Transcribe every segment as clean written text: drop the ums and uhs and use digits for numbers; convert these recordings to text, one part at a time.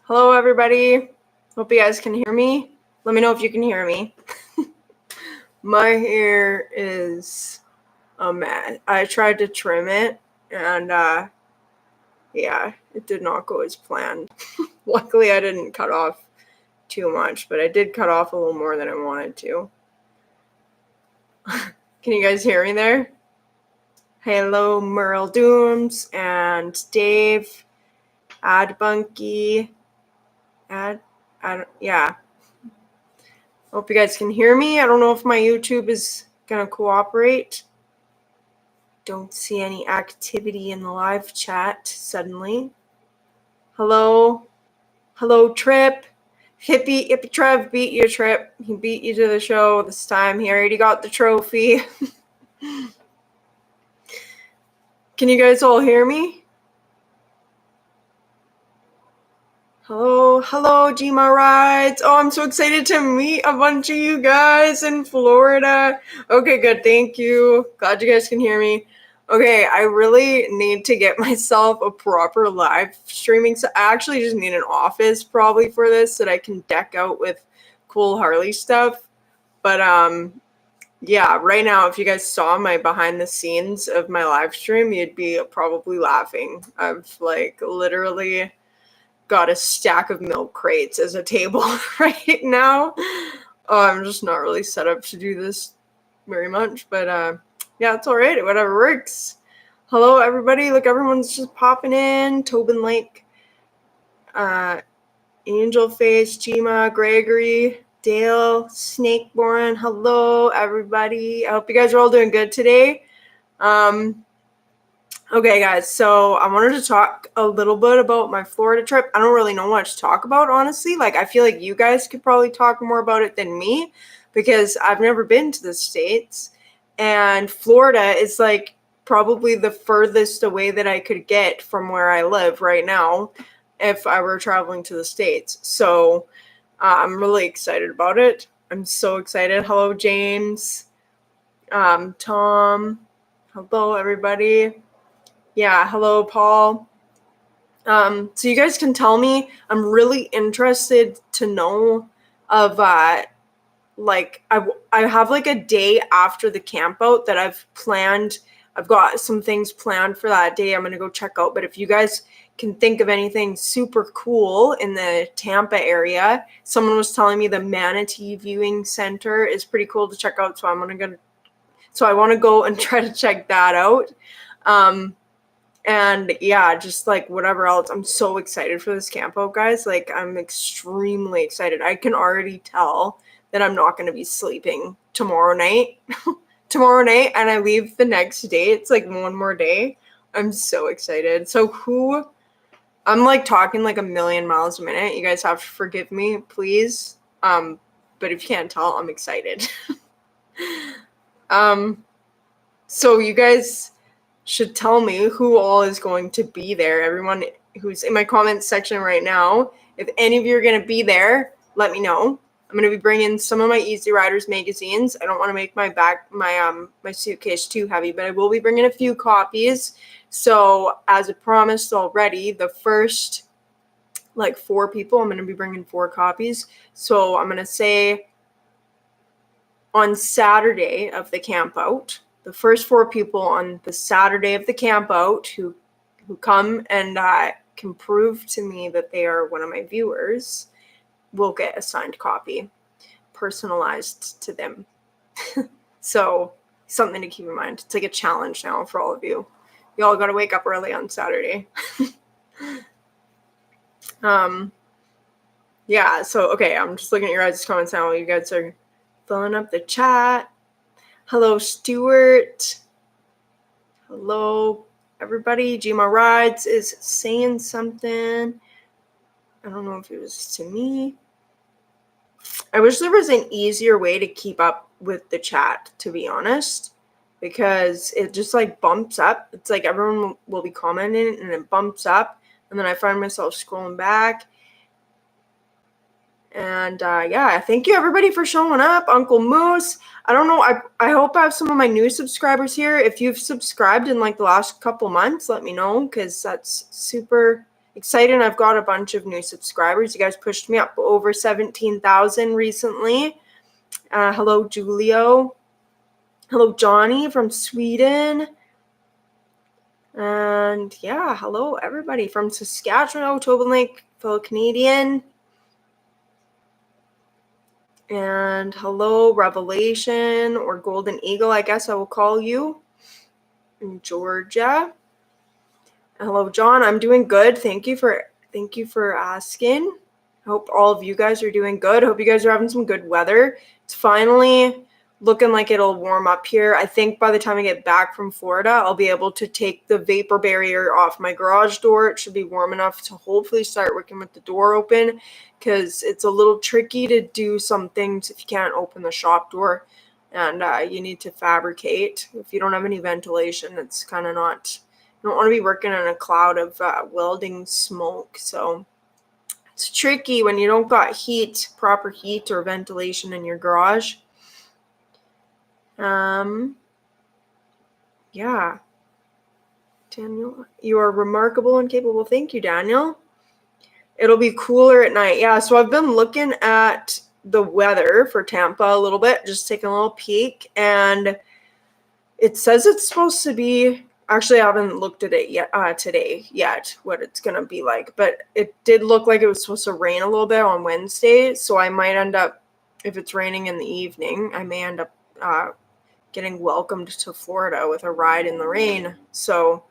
Hello, everybody. Hope you guys can hear me. Let me know if you can hear me. My hair is a mess. I tried to trim it, and yeah, it did not go as planned. Luckily, I didn't cut off too much, but I did cut off a little more than I wanted to. Can you guys hear me there? Hello, Merle Dooms and Dave, Adbunky, yeah. Hope you guys can hear me. I don't know if my YouTube is going to cooperate. Don't see any activity in the live chat suddenly. Hello, Trip. Hippie Trev beat you, Trip. He beat you to the show this time. He already got the trophy. Can you guys all hear me? Hello, Gma Rides. Oh, I'm so excited to meet a bunch of you guys in Florida. Okay, good. Thank you. Glad you guys can hear me. Okay, I really need to get myself a proper live streaming. So I actually just need an office probably for this that I can deck out with cool Harley stuff. But yeah, right now, if you guys saw my behind the scenes of my live stream, you'd be probably laughing. I've like literally got a stack of milk crates as a table right now. I'm just not really set up to do this very much, but yeah, it's all right. Whatever works. Hello, everybody. Look, everyone's just popping in. Tobin Lake, Angel Face, Gma, Gregory, Dale, Snakeborn. Hello, everybody. I hope you guys are all doing good today. Okay, guys, so I wanted to talk a little bit about my Florida trip. I don't really know much to talk about, honestly. Like, I feel like you guys could probably talk more about it than me because I've never been to the States. And Florida is, like, probably the furthest away that I could get from where I live right now if I were traveling to the States. So I'm really excited about it. I'm so excited. Hello, James. Tom. Hello, everybody. Yeah, hello, Paul. So you guys can tell me, I'm really interested to know of, like, I have, like, a day after the camp out that I've planned. I've got some things planned for that day I'm going to go check out. But if you guys can think of anything super cool in the Tampa area, someone was telling me the Manatee Viewing Center is pretty cool to check out. So I want to go and try to check that out. And yeah, just like whatever else, I'm so excited for this camp out, guys. Like, I'm extremely excited. I can already tell that I'm not going to be sleeping tomorrow night. And I leave the next day. It's like one more day. I'm so excited. So I'm like talking like a million miles a minute. You guys have to forgive me, please. But if you can't tell, I'm excited. So you guys should tell me who all is going to be there. Everyone who's in my comments section right now, if any of you are going to be there, let me know. I'm going to be bringing some of my Easy Riders magazines. I don't want to make my suitcase too heavy, but I will be bringing a few copies. So as I promised already, the first like 4 people, I'm going to be bringing 4 copies. So I'm going to say on Saturday of the camp out, the first 4 people on the Saturday of the camp out who come and can prove to me that they are one of my viewers will get a signed copy, personalized to them. So something to keep in mind. It's like a challenge now for all of you. You all got to wake up early on Saturday. Yeah, so okay, I'm just looking at your guys' comments now. You guys are filling up the chat. Hello, Stuart. Hello, everybody. Gma Rides is saying something. I don't know if it was to me. I wish there was an easier way to keep up with the chat, to be honest, because it just like bumps up. It's like everyone will be commenting and it bumps up, and then I find myself scrolling back. And yeah, thank you everybody for showing up. Uncle Moose. I don't know. I hope I have some of my new subscribers here. If you've subscribed in like the last couple months, let me know, because that's super excited. I've got a bunch of new subscribers. You guys pushed me up over 17,000 recently. Hello, Julio. Hello, Johnny from Sweden. And yeah, hello, everybody from Saskatchewan. Oh, Tobin Lake, fellow Canadian. And hello, Revelation or Golden Eagle, I guess I will call you, in Georgia. Hello, John. I'm doing good. Thank you for asking. I hope all of you guys are doing good. Hope you guys are having some good weather. It's finally looking like it'll warm up here. I think by the time I get back from Florida, I'll be able to take the vapor barrier off my garage door. It should be warm enough to hopefully start working with the door open, because it's a little tricky to do some things if you can't open the shop door, and you need to fabricate. If you don't have any ventilation, it's kind of not, you don't want to be working in a cloud of welding smoke. So it's tricky when you don't got proper heat or ventilation in your garage. Yeah. Daniel, you are remarkable and capable. Thank you, Daniel. It'll be cooler at night. Yeah, so I've been looking at the weather for Tampa a little bit, just taking a little peek, and it says it's supposed to be, actually I haven't looked at it yet today yet, what it's going to be like, but it did look like it was supposed to rain a little bit on Wednesday, so I might end up, if it's raining in the evening, I may end up getting welcomed to Florida with a ride in the rain. So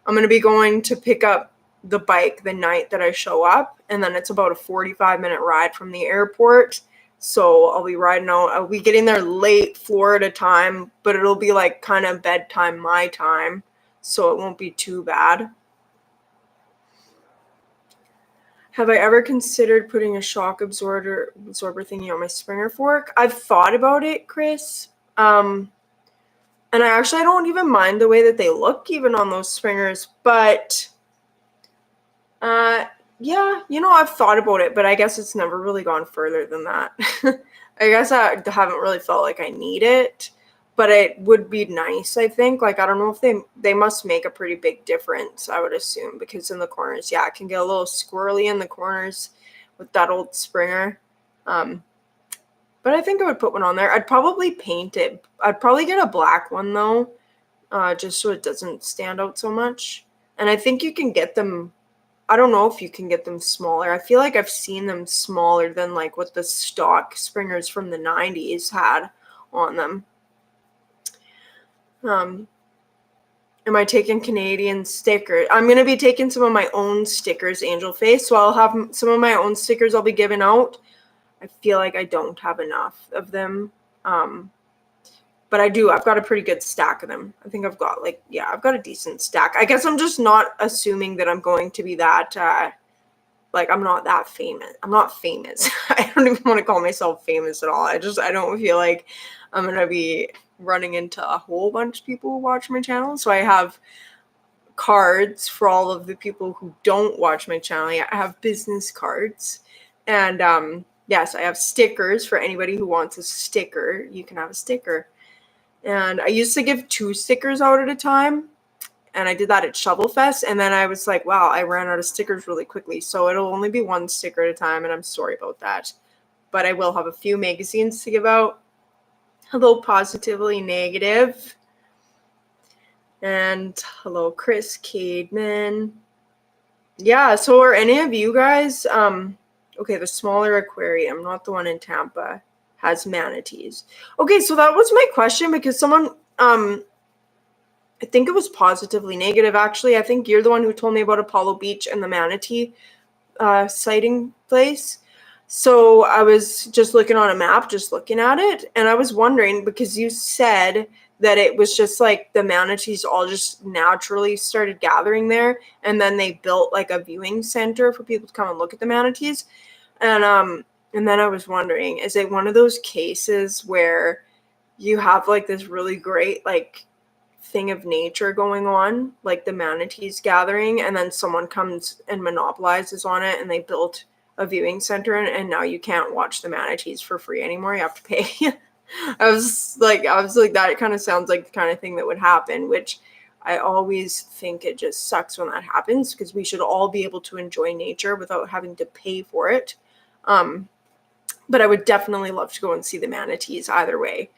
I'm going to be going to pick up the bike the night that I show up, and then it's about a 45-minute ride from the airport. So I'll be riding out. I'll be getting there late Florida time, but it'll be like kind of bedtime my time, so it won't be too bad. Have I ever considered putting a shock absorber thingy on my Springer fork? I've thought about it, Chris. And I don't even mind the way that they look even on those Springers, but yeah, I've thought about it, but I guess it's never really gone further than that. I guess I haven't really felt like I need it, but it would be nice, I think. Like, I don't know if they must make a pretty big difference, I would assume, because in the corners, yeah, it can get a little squirrely in the corners with that old Springer. But I think I would put one on there. I'd probably paint it. I'd probably get a black one, though, just so it doesn't stand out so much. And I think you can get them, I don't know if you can get them smaller. I feel like I've seen them smaller than, like, what the stock Springers from the 90s had on them. Am I taking Canadian stickers? I'm going to be taking some of my own stickers, Angel Face, so I'll have some of my own stickers I'll be giving out. I feel like I don't have enough of them, but I do. I've got a pretty good stack of them. I think I've got I've got a decent stack. I guess I'm just not assuming that I'm going to be that, I'm not that famous. I'm not famous. I don't even want to call myself famous at all. I don't feel like I'm going to be running into a whole bunch of people who watch my channel. So I have cards for all of the people who don't watch my channel. I have business cards, and, yes, I have stickers for anybody who wants a sticker. You can have a sticker. And I used to give 2 stickers out at a time. And I did that at Shovel Fest. And then I was like, wow, I ran out of stickers really quickly. So it'll only be 1 sticker at a time. And I'm sorry about that. But I will have a few magazines to give out. Hello, Positively Negative. And hello, Chris Cademan. Yeah, so are any of you guys... Okay, the smaller aquarium, not the one in Tampa, has manatees. Okay, so that was my question, because someone, I think it was Positively Negative, actually. I think you're the one who told me about Apollo Beach and the manatee sighting place. So I was just looking on a map, just looking at it, and I was wondering, because you said that it was just like the manatees all just naturally started gathering there, and then they built like a viewing center for people to come and look at the manatees. And then I was wondering, is it one of those cases where you have like this really great like thing of nature going on, like the manatees gathering, and then someone comes and monopolizes on it and they built a viewing center, and now you can't watch the manatees for free anymore, you have to pay. I was like, that kind of sounds like the kind of thing that would happen, which I always think it just sucks when that happens, because we should all be able to enjoy nature without having to pay for it. But I would definitely love to go and see the manatees either way.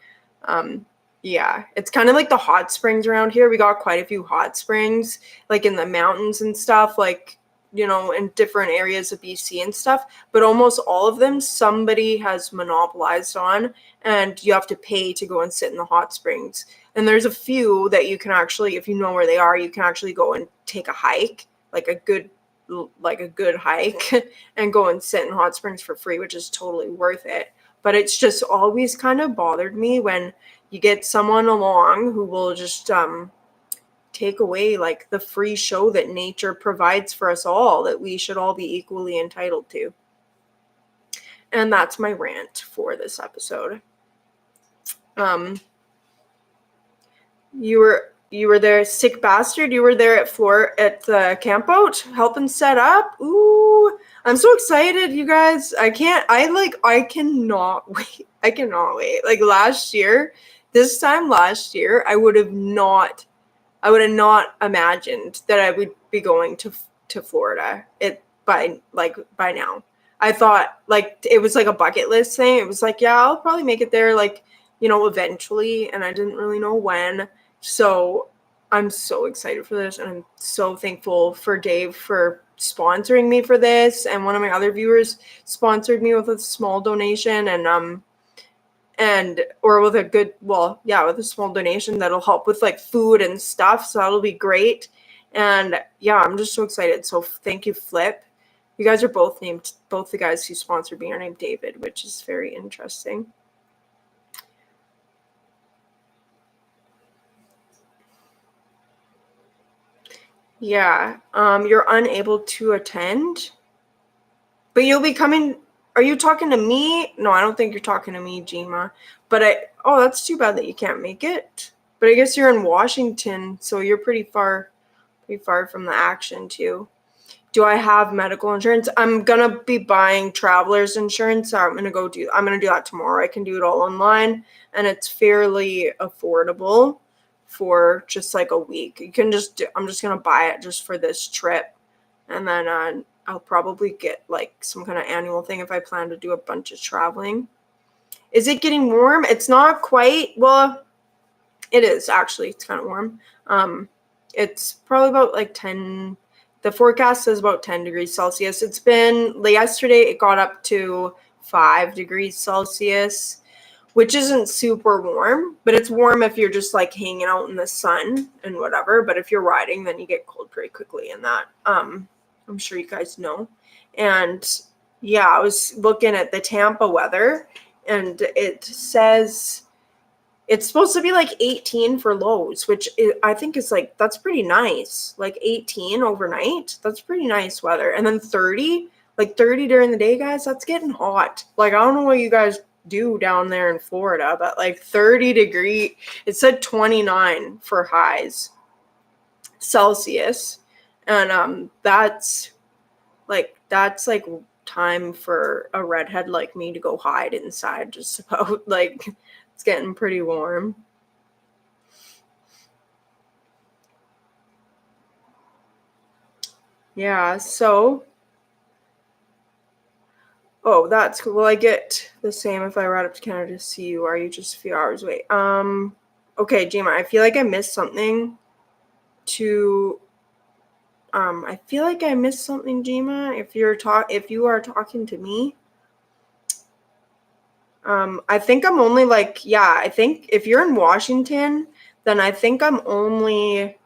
Yeah, it's kind of like the hot springs around here. We got quite a few hot springs, like in the mountains and stuff, like, you know, in different areas of BC and stuff. But almost all of them, somebody has monopolized on, and you have to pay to go and sit in the hot springs. And there's a few that you can actually, if you know where they are, you can actually go and take a hike, like a good hike, and go and sit in hot springs for free, which is totally worth it. But it's just always kind of bothered me when you get someone along who will just take away like the free show that nature provides for us all, that we should all be equally entitled to. And that's my rant for this episode. You were there, sick bastard. You were there at the camp out helping set up. Ooh, I'm so excited, you guys. I cannot wait. I cannot wait. Like this time last year, I would have not imagined that I would be going to Florida by now. I thought like it was like a bucket list thing. It was like, yeah, I'll probably make it there, like, you know, eventually, and I didn't really know when. So I'm so excited for this, and I'm so thankful for Dave for sponsoring me for this, and one of my other viewers sponsored me with a small donation, with a small donation that'll help with like food and stuff, so that'll be great. And yeah, I'm just so excited. So thank you, Flip. You guys are both the guys who sponsored me are named David, which is very interesting. Yeah, you're unable to attend, but you'll be coming. Are you talking to me? No, I don't think you're talking to me, Jima. But that's too bad that you can't make it. But I guess you're in Washington, so you're pretty far from the action too. Do I have medical insurance? I'm gonna be buying traveler's insurance. So I'm gonna do that tomorrow. I can do it all online, and it's fairly affordable for just like a week. I'm just gonna buy it just for this trip, and then I'll probably get like some kind of annual thing if I plan to do a bunch of traveling. Is it getting warm? It's not quite. Well, it is actually. It's kind of warm. It's probably about like 10. The forecast says about 10 degrees Celsius. It's been yesterday. It got up to 5 degrees Celsius, which isn't super warm, but it's warm if you're just like hanging out in the sun and whatever. But if you're riding, then you get cold pretty quickly in that. I'm sure you guys know. And yeah, I was looking at the Tampa weather, and it says it's supposed to be like 18 for lows, which I think is like, that's pretty nice. Like 18 overnight, that's pretty nice weather. And then 30 during the day, guys, that's getting hot. Like, I don't know what you guys do down there in Florida, but like 30 degree, it said 29 for highs Celsius. And that's like time for a redhead like me to go hide inside, just about. Like, it's getting pretty warm. Yeah, so that's cool. Will I get the same if I ride up to Canada to see you? Or are you just a few hours away? Okay, Jima, I feel like I missed something I feel like I missed something, Jima, if you are talking to me. I think I'm only I think if you're in Washington, then I think I'm only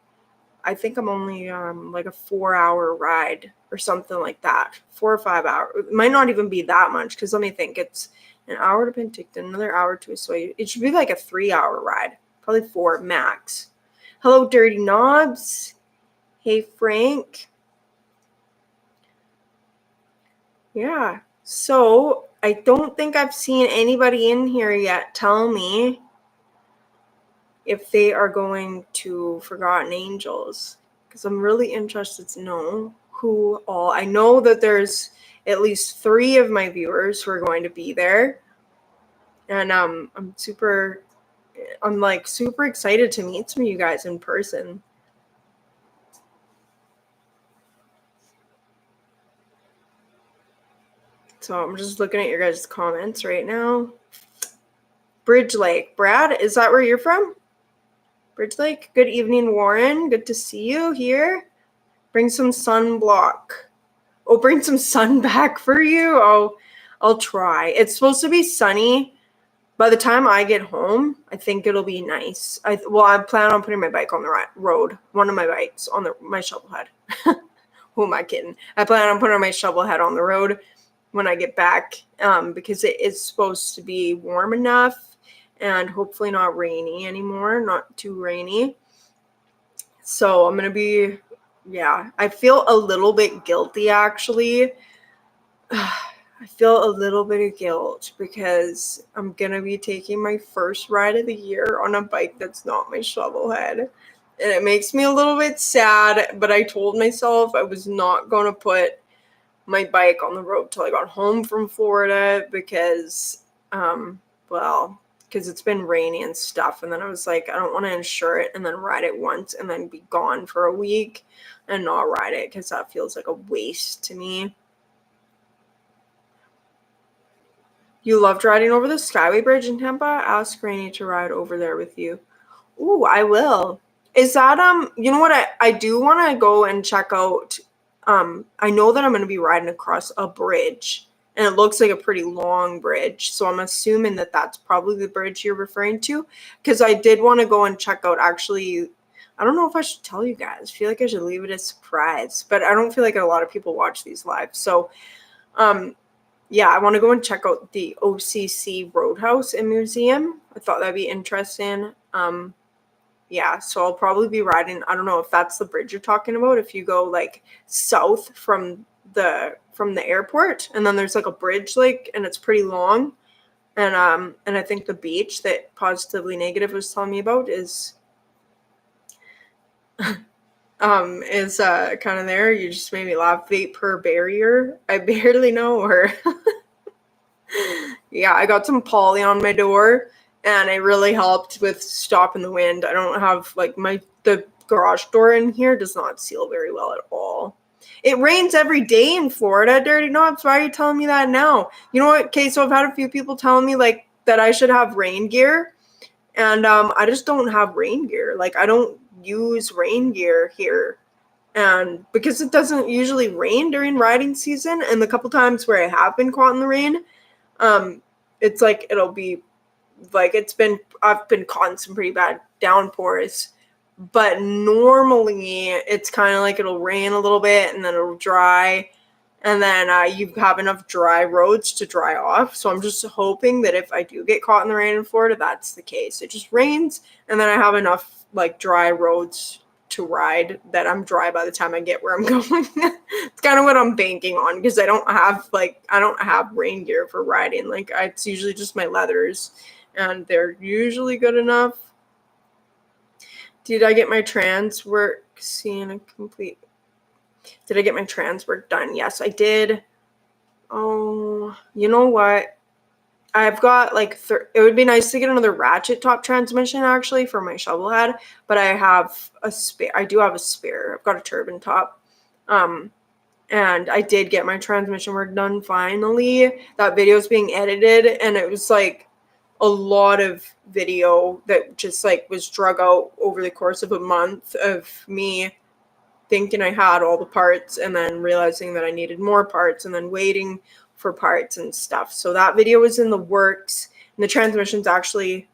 like a 4-hour ride or something like that. 4 or 5 hours. It might not even be that much, because let me think. It's an hour to Penticton, another hour to Oswego. It should be like a 3-hour ride. Probably 4 max. Hello, Dirty Knobs. Hey, Frank. Yeah. So I don't think I've seen anybody in here yet tell me if they are going to Forgotten Angels, because I'm really interested to know who all. I know that there's at least 3 of my viewers who are going to be there, and I'm super excited to meet some of you guys in person. So I'm just looking at your guys' comments right now. Bridge Lake. Brad, is that where you're from? Bridge Lake? Good evening, Warren. Good to see you here. Bring some sunblock. Oh, bring some sun back for you? Oh, I'll try. It's supposed to be sunny. By the time I get home, I think it'll be nice. I plan on putting my bike on the road. One of my bikes on my shovel head. Who am I kidding? I plan on putting my shovel head on the road when I get back because it is supposed to be warm enough and hopefully not rainy anymore. Not too rainy. So I'm going to be, yeah, I feel a little bit guilty actually. I feel a little bit of guilt because I'm going to be taking my first ride of the year on a bike that's not my shovel head. And it makes me a little bit sad, but I told myself I was not going to put my bike on the road till I got home from Florida because, because it's been rainy and stuff. And then I was like, I don't want to insure it and then ride it once and then be gone for a week and not ride it because that feels like a waste to me. You loved riding over the Skyway Bridge in Tampa? Ask Rainey to ride over there with you. Ooh, I will. Is that, you know what? I do want to go and check out, I know that I'm going to be riding across a bridge, and it looks like a pretty long bridge. So I'm assuming that that's probably the bridge you're referring to, because I did want to go and check out, actually, I don't know if I should tell you guys. I feel like I should leave it a surprise, but I don't feel like a lot of people watch these live. So, yeah, I want to go and check out the OCC Roadhouse and Museum. I thought that'd be interesting. Yeah, so I'll probably be riding. I don't know if that's the bridge you're talking about. If you go like south from the airport, and then there's like a bridge, like, and it's pretty long. And I think the beach that Positively Negative was telling me about is kind of there. You just made me laugh. Vape per barrier. I barely know her. Yeah, I got some poly on my door and it really helped with stopping the wind. I don't have like the garage door in here does not seal very well at all. It rains every day in Florida, Dirty Knobs. Why are you telling me that now? You know what? Okay, so I've had a few people telling me like that I should have rain gear, and I just don't have rain gear. Like I don't use rain gear here. And because it doesn't usually rain during riding season, and the couple times where I have been caught in the rain, it's like it'll be like I've been caught in some pretty bad downpours, but normally it's kind of like it'll rain a little bit and then it'll dry, and then you have enough dry roads to dry off. So I'm just hoping that if I do get caught in the rain in Florida, that's the case. It just rains and then I have enough like dry roads to ride that I'm dry by the time I get where I'm going. It's kind of what I'm banking on because I don't have rain gear for riding. Like it's usually just my leathers and they're usually good enough. Did I get my trans work complete? Did I get my trans work done? Yes, I did. Oh, you know what? I've got like it would be nice to get another ratchet top transmission actually for my shovel head, but I have a spare. I do have a spare. I've got a turbine top. And I did get my transmission work done finally. That video is being edited and it was like a lot of video that just like was drug out over the course of a month of me thinking I had all the parts and then realizing that I needed more parts and then waiting for parts and stuff. So that video was in the works and the transmission's actually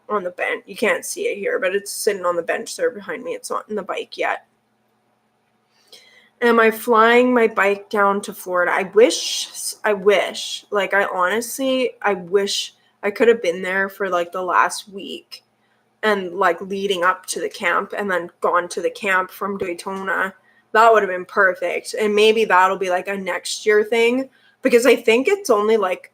on the bench. You can't see it here, but it's sitting on the bench there behind me. It's not in the bike yet. Am I flying my bike down to Florida? I wish, like I wish I could have been there for like the last week and like leading up to the camp and then gone to the camp from Daytona. That would have been perfect. And maybe that'll be like a next year thing because I think it's only like,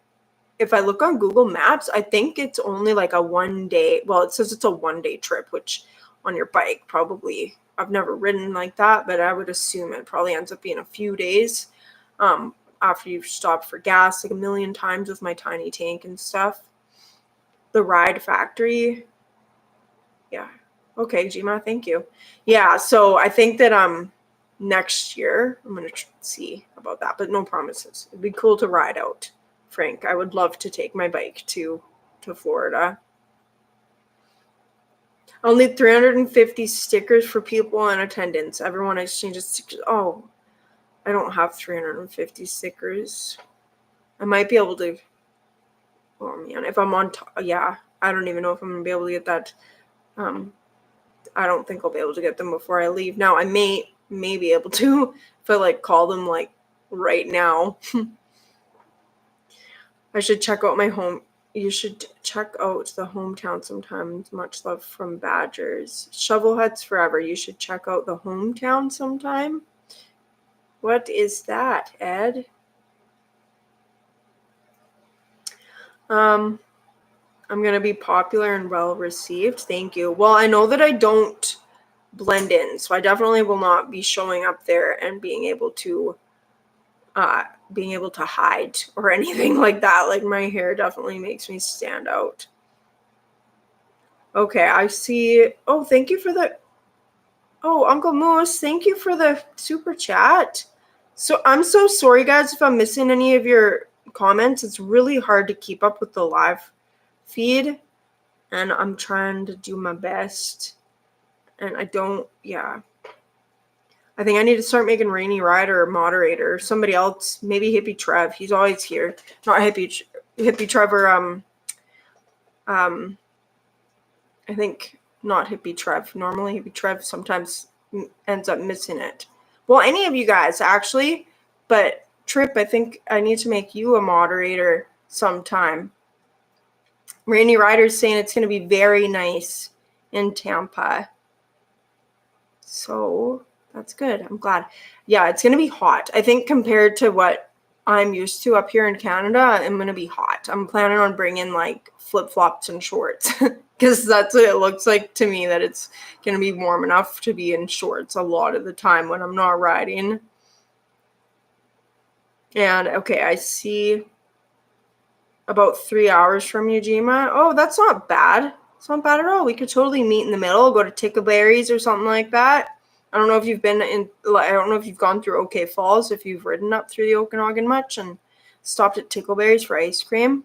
if I look on Google Maps, I think it's only like a 1 day. Well, it says it's a 1 day trip, which on your bike probably, I've never ridden like that, but I would assume it probably ends up being a few days after you've stopped for gas like a million times with my tiny tank and stuff. The Ride Factory. Yeah. Okay, Gma, thank you. Yeah, so I think that next year. I'm going to see about that, but no promises. It'd be cool to ride out, Frank. I would love to take my bike to Florida. I'll need 350 stickers for people in attendance. Everyone exchanges stickers. Oh, I don't have 350 stickers. I might be able to. Oh man, if I'm on top, yeah, I don't even know if I'm gonna be able to get that. I don't think I'll be able to get them before I leave. Now I may be able to if I like call them like right now. I should check out my home. You should check out the hometown sometime. Much love from Badgers. Shovelheads forever. You should check out the hometown sometime. What is that, Ed? I'm going to be popular and well received. Thank you. Well, I know that I don't blend in, so I definitely will not be showing up there and being able to hide or anything like that. Like, my hair definitely makes me stand out. Okay, I see. Oh, thank you for the. Oh, Uncle Moose, thank you for the super chat. So I'm so sorry, guys, if I'm missing any of your comments. It's really hard to keep up with the live feed, and I'm trying to do my best. And I don't, yeah. I think I need to start making Rainy Rider moderator or somebody else. Maybe Hippie Trev. He's always here. Not Hippie Trevor. I think not Hippie Trev. Normally Hippie Trev sometimes ends up missing it. Well, any of you guys actually, but Trip, I think I need to make you a moderator sometime. Rainy Rider's saying it's going to be very nice in Tampa. So that's good. I'm glad. Yeah, it's going to be hot. I think compared to what I'm used to up here in Canada, I'm going to be hot. I'm planning on bringing like flip-flops and shorts because that's what it looks like to me, that it's going to be warm enough to be in shorts a lot of the time when I'm not riding. And okay, I see about 3 hours from Ujima. Oh, that's not bad. It's not bad at all. We could totally meet in the middle, go to Tickleberries or something like that. I don't know if you've been in, I don't know if you've gone through OK Falls, if you've ridden up through the Okanagan much and stopped at Tickleberries for ice cream.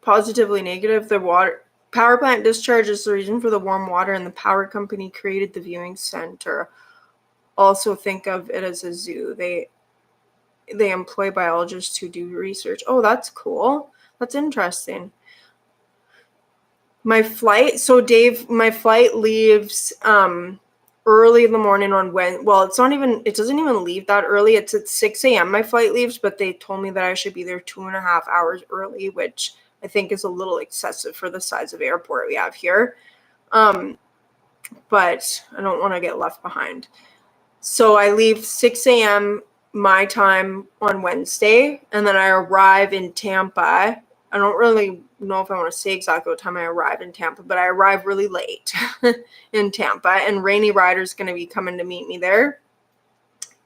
Positively negative, the water power plant discharge is the reason for the warm water, and the power company created the viewing center. Also think of it as a zoo. They employ biologists who do research. Oh, that's cool. That's interesting. My flight, so Dave, my flight leaves early in the morning on Wednesday. Well, it doesn't even leave that early. It's at 6 a.m. my flight leaves, but they told me that I should be there 2.5 hours early, which I think is a little excessive for the size of airport we have here. But I don't want to get left behind. So I leave 6 a.m. my time on Wednesday, and then I arrive in Tampa. I don't really know if I want to say exactly what time I arrive in Tampa, but I arrive really late in Tampa, and Rainy Rider's going to be coming to meet me there.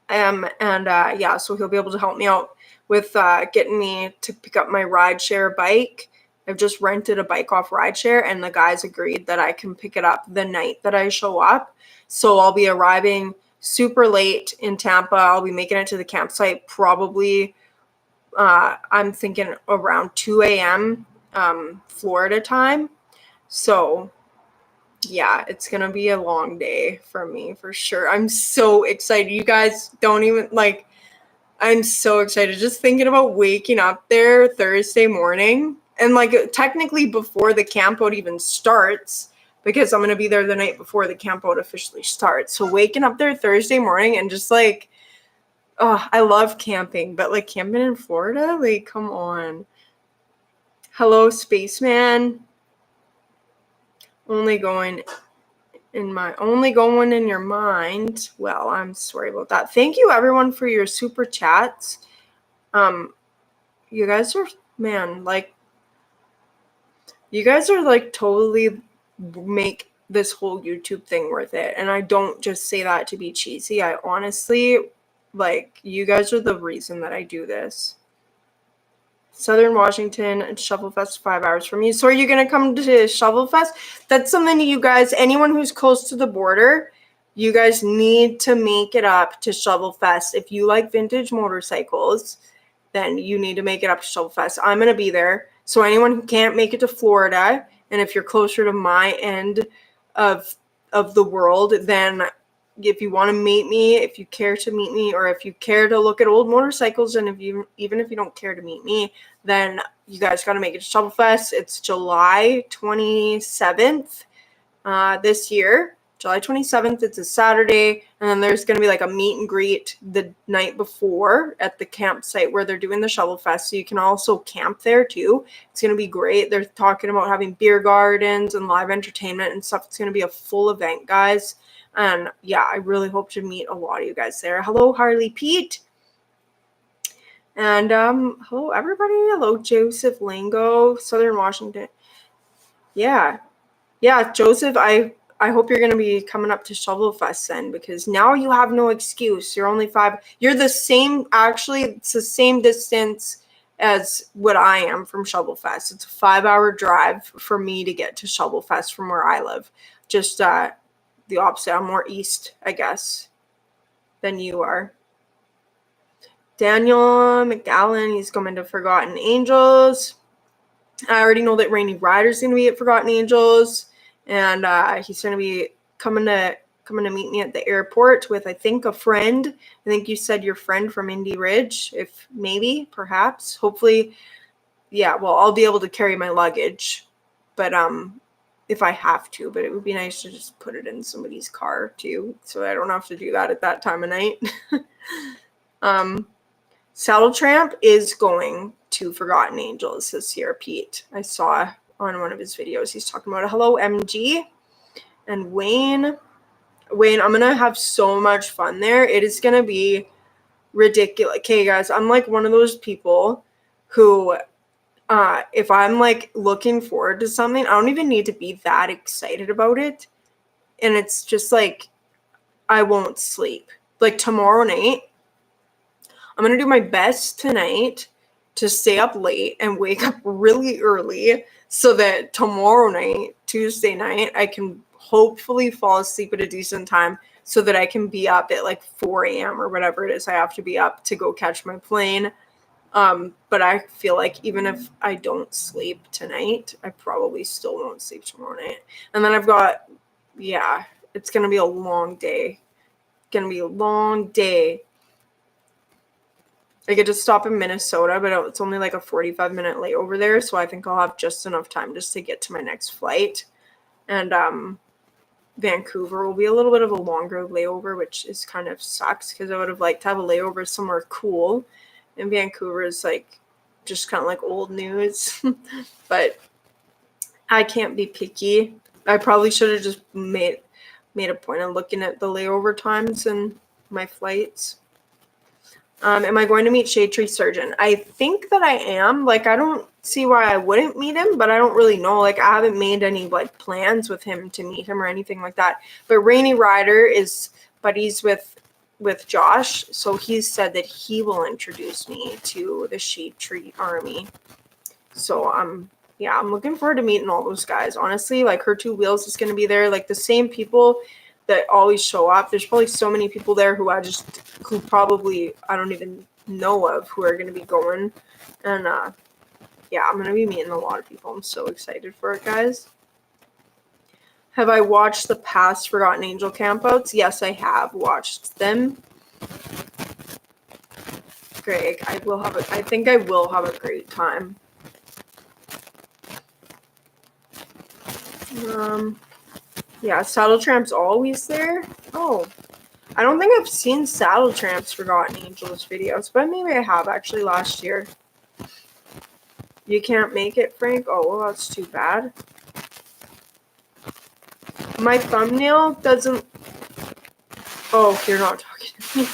Yeah, so he'll be able to help me out with getting me to pick up my rideshare bike. I've just rented a bike off rideshare, and the guys agreed that I can pick it up the night that I show up. So I'll be arriving super late in Tampa. I'll be making it to the campsite probably, I'm thinking around 2 a.m. Florida time. So yeah, it's going to be a long day for me for sure. I'm so excited. You guys don't even I'm so excited just thinking about waking up there Thursday morning, and technically before the campout even starts, because I'm going to be there the night before the campout officially starts. So waking up there Thursday morning and just oh, I love camping, but camping in Florida, come on. Hello, Spaceman. Only going in your mind. Well, I'm sorry about that. Thank you everyone for your super chats. You guys are, man, you guys are totally make this whole YouTube thing worth it. And I don't just say that to be cheesy. I honestly, you guys are the reason that I do this. Southern Washington and Shovelfest 5 hours from you. So are you going to come to Shovelfest? That's something you guys, anyone who's close to the border, You guys need to make it up to Shovel Fest. If you like vintage motorcycles, then you need to make it up to Shovel Fest. I'm going to be there. So anyone who can't make it to Florida, and if you're closer to my end of the world, then if you want to meet me, if you care to meet me, or if you care to look at old motorcycles, and even if you don't care to meet me, then you guys got to make it to Shovel Fest. It's July 27th this year. July 27th, it's a Saturday, and then there's going to be like a meet and greet the night before at the campsite where they're doing the Shovel Fest, so you can also camp there too. It's going to be great. They're talking about having beer gardens and live entertainment and stuff. It's going to be a full event, guys, and yeah, I really hope to meet a lot of you guys there. Hello, Harley Pete, and hello, everybody. Hello, Joseph Lingo, Southern Washington. Yeah, Joseph, I hope you're going to be coming up to Shovel Fest then, because now you have no excuse. You're only 5. You're the same. Actually, it's the same distance as what I am from Shovel Fest. It's a 5-hour drive for me to get to Shovel Fest from where I live. Just the opposite. I'm more east, I guess, than you are. Daniel McAllen, he's coming to Forgotten Angels. I already know that Rainy Rider's going to be at Forgotten Angels. And he's going to be coming to meet me at the airport with, I think, a friend. I think you said your friend from Indy Ridge, if maybe, perhaps, hopefully. Yeah, well, I'll be able to carry my luggage, but if I have to, but it would be nice to just put it in somebody's car too, so I don't have to do that at that time of night. Saddle Tramp is going to Forgotten Angels this year, Pete. I saw on one of his videos he's talking about it. Hello, MG and Wayne, I'm gonna have so much fun there. It is gonna be ridiculous. Okay, guys, I'm like one of those people who if I'm like looking forward to something, I don't even need to be that excited about it, and it's just like I won't sleep. Like tomorrow night, I'm gonna do my best tonight to stay up late and wake up really early so that tomorrow night, Tuesday night, I can hopefully fall asleep at a decent time so that I can be up at like 4 a.m. or whatever it is I have to be up to go catch my plane. But I feel like even if I don't sleep tonight, I probably still won't sleep tomorrow night. And then I've got, it's going to be a long day. I get to stop in Minnesota, but it's only like a 45-minute layover there, so I think I'll have just enough time just to get to my next flight. And Vancouver will be a little bit of a longer layover, which is kind of sucks because I would have liked to have a layover somewhere cool. And Vancouver is like just kind of like old news, but I can't be picky. I probably should have just made a point of looking at the layover times and my flights. Am I going to meet Shade Tree Surgeon? I think that I am. Like, I don't see why I wouldn't meet him, but I don't really know. Like, I haven't made any, like, plans with him to meet him or anything like that. But Rainy Rider is buddies with Josh, so he said that he will introduce me to the Shade Tree Army. So, I'm looking forward to meeting all those guys. Honestly, like, Her Two Wheels is going to be there. Like, the same people that always show up. There's probably so many people there who probably I don't even know of who are going to be going. And I'm going to be meeting a lot of people. I'm so excited for it, guys. Have I watched the past Forgotten Angel campouts? Yes, I have watched them. Greg, I think I will have a great time. Saddle Tramp's always there. Oh, I don't think I've seen Saddle Tramp's Forgotten Angels videos, but maybe I have actually last year. You can't make it, Frank? Oh, well, that's too bad. My thumbnail doesn't... Oh, you're not talking to me.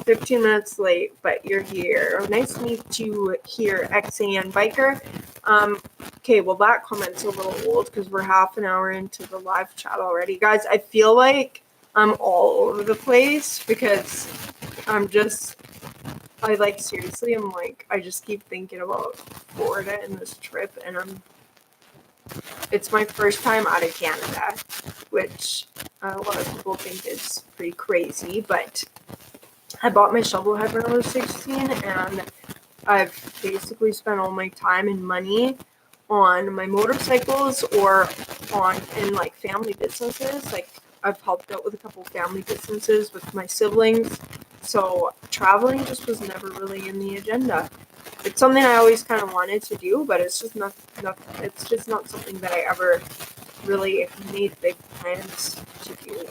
15 minutes late, but you're here. Oh, nice to meet you here, XAN Biker. Okay, well, that comment's a little old because we're half an hour into the live chat already. Guys, I feel like I'm all over the place because seriously, I just keep thinking about Florida and this trip, and It's my first time out of Canada, which a lot of people think is pretty crazy, but I bought my shovel head when I was 16, and I've basically spent all my time and money on my motorcycles or in like family businesses. Like I've helped out with a couple family businesses with my siblings. So traveling just was never really in the agenda. It's something I always kind of wanted to do, but it's just not it's just not something that I ever really made big plans to do.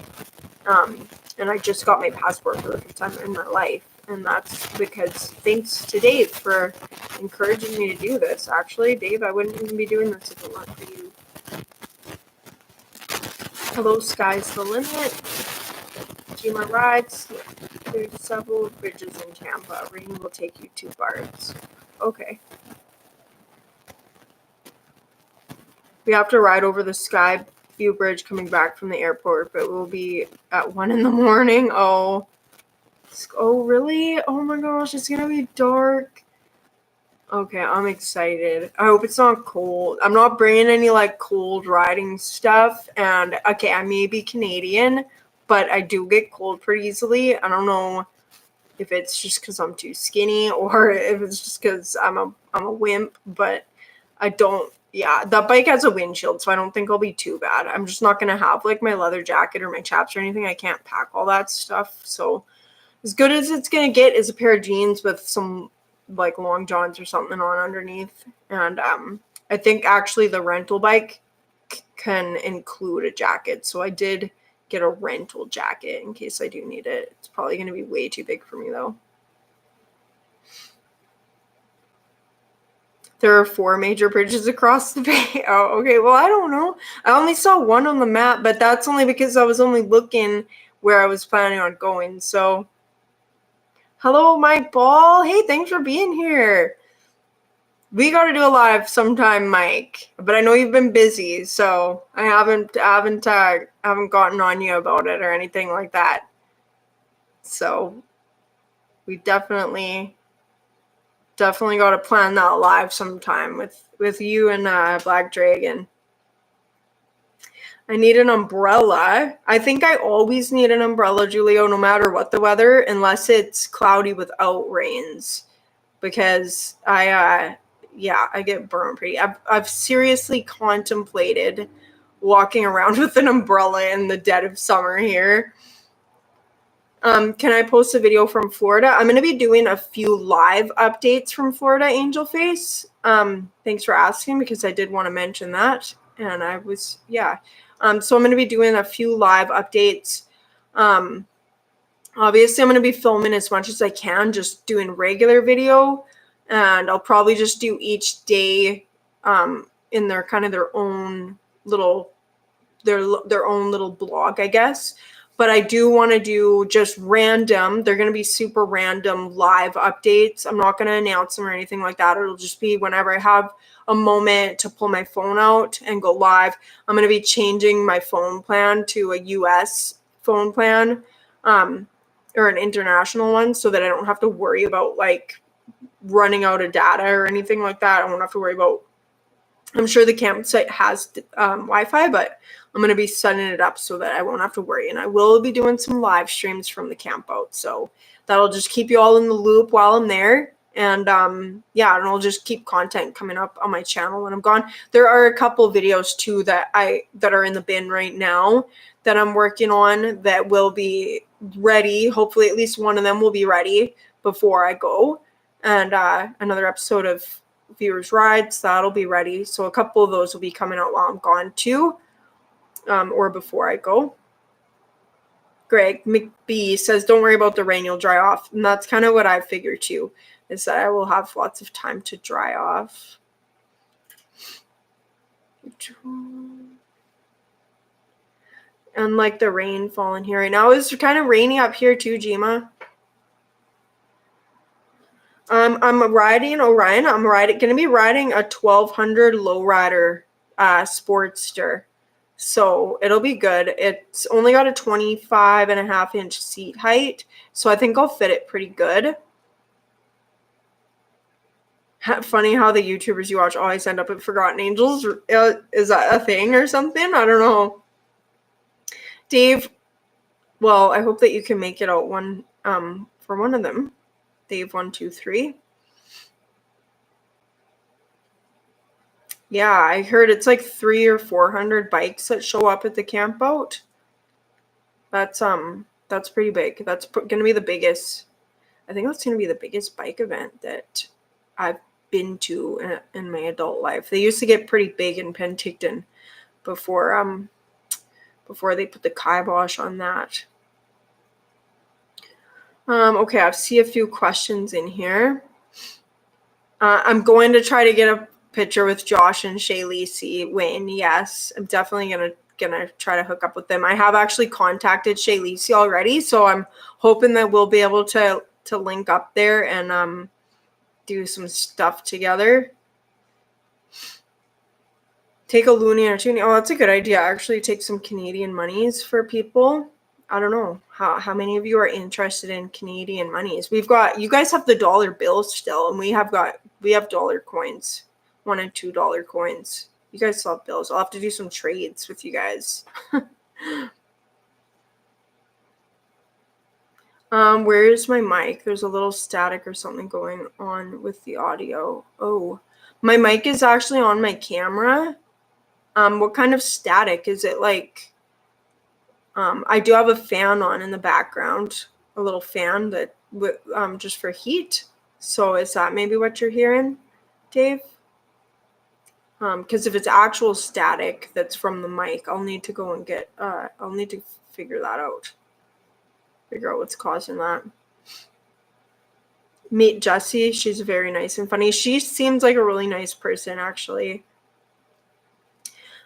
And I just got my passport for the first time in my life. And that's because thanks to Dave for encouraging me to do this. Actually, Dave, I wouldn't even be doing this if it weren't for you. Hello, sky's the limit. Gima rides. There's several bridges in Tampa. Rain will take you 2 bars. Okay. We have to ride over the Skyview Bridge coming back from the airport, but we'll be at 1 in the morning. Oh, really? Oh my gosh, it's gonna be dark. Okay, I'm excited. I hope it's not cold. I'm not bringing any like cold riding stuff. And okay, I may be Canadian, but I do get cold pretty easily. I don't know if it's just because I'm too skinny or if it's just because I'm a wimp, but I don't. Yeah, that bike has a windshield, so I don't think I'll be too bad. I'm just not gonna have like my leather jacket or my chaps or anything. I can't pack all that stuff. So as good as it's gonna get is a pair of jeans with some like long johns or something on underneath. And I think actually the rental bike can include a jacket. So I did get a rental jacket in case I do need it. It's probably gonna be way too big for me though. There are 4 major bridges across the bay. Oh, okay. Well, I don't know. I only saw one on the map, but that's only because I was only looking where I was planning on going. So, hello, Mike Ball. Hey, thanks for being here. We got to do a live sometime, Mike. But I know you've been busy, so I haven't gotten on you about it or anything like that. So, we definitely got to plan that live sometime with you and Black Dragon. I need an umbrella. I think I always need an umbrella, Julio, no matter what the weather, unless it's cloudy without rains, because I get burned pretty. I've seriously contemplated walking around with an umbrella in the dead of summer here. Can I post a video from Florida? I'm going to be doing a few live updates from Florida, Angel Face. Thanks for asking because I did want to mention that. And I was, yeah. So I'm going to be doing a few live updates. Obviously, I'm going to be filming as much as I can, just doing regular video. And I'll probably just do each day in their kind of their own little blog, I guess. But I do want to do just random. They're going to be super random live updates. I'm not going to announce them or anything like that. It'll just be whenever I have a moment to pull my phone out and go live. I'm going to be changing my phone plan to a US phone plan or an international one so that I don't have to worry about like running out of data or anything like that. I won't have to worry about. I'm sure the campsite has Wi-Fi, but I'm going to be setting it up so that I won't have to worry. And I will be doing some live streams from the camp out. So that'll just keep you all in the loop while I'm there. And and I'll just keep content coming up on my channel when I'm gone. There are a couple videos too that are in the bin right now that I'm working on that will be ready. Hopefully at least one of them will be ready before I go. And another episode of Viewers Rides, that'll be ready. So a couple of those will be coming out while I'm gone too, or before I go. Greg McBee says, don't worry about the rain, you'll dry off. And that's kind of what I figured too, is that I will have lots of time to dry off. And like the rain falling here right now. It's kind of rainy up here too, Jima. I'm riding Orion. I'm going to be riding a 1200 lowrider Sportster. So it'll be good. It's only got a 25.5-inch seat height. So I think I'll fit it pretty good. Funny how the YouTubers you watch always end up at Forgotten Angels. Is that a thing or something? I don't know. Dave, well, I hope that you can make it out one for one of them. Dave 123. Yeah, I heard it's like 300 or 400 bikes that show up at the camp out. That's pretty big. That's gonna be the biggest. I think that's gonna be the biggest bike event that I've been to in my adult life. They used to get pretty big in Penticton before they put the kibosh on that. Okay, I see a few questions in here. I'm going to try to get a picture with Josh and Shay Lisi. Wayne, yes, I'm definitely gonna try to hook up with them. I have actually contacted Shay Lisi already, so I'm hoping that we'll be able to link up there and do some stuff together. Take a loonie or two. Oh, that's a good idea. Actually, take some Canadian monies for people. I don't know how many of you are interested in Canadian monies. You guys have the dollar bills still, and we have dollar coins, $1 and $2 coins. You guys still have bills. I'll have to do some trades with you guys. Where's my mic? There's a little static or something going on with the audio. Oh, my mic is actually on my camera. What kind of static is it like? I do have a fan on in the background, a little fan that just for heat. So is that maybe what you're hearing, Dave? Because if it's actual static that's from the mic, I'll need to go and I'll need to figure that out. Figure out what's causing that. Meet Jessie. She's very nice and funny. She seems like a really nice person, actually.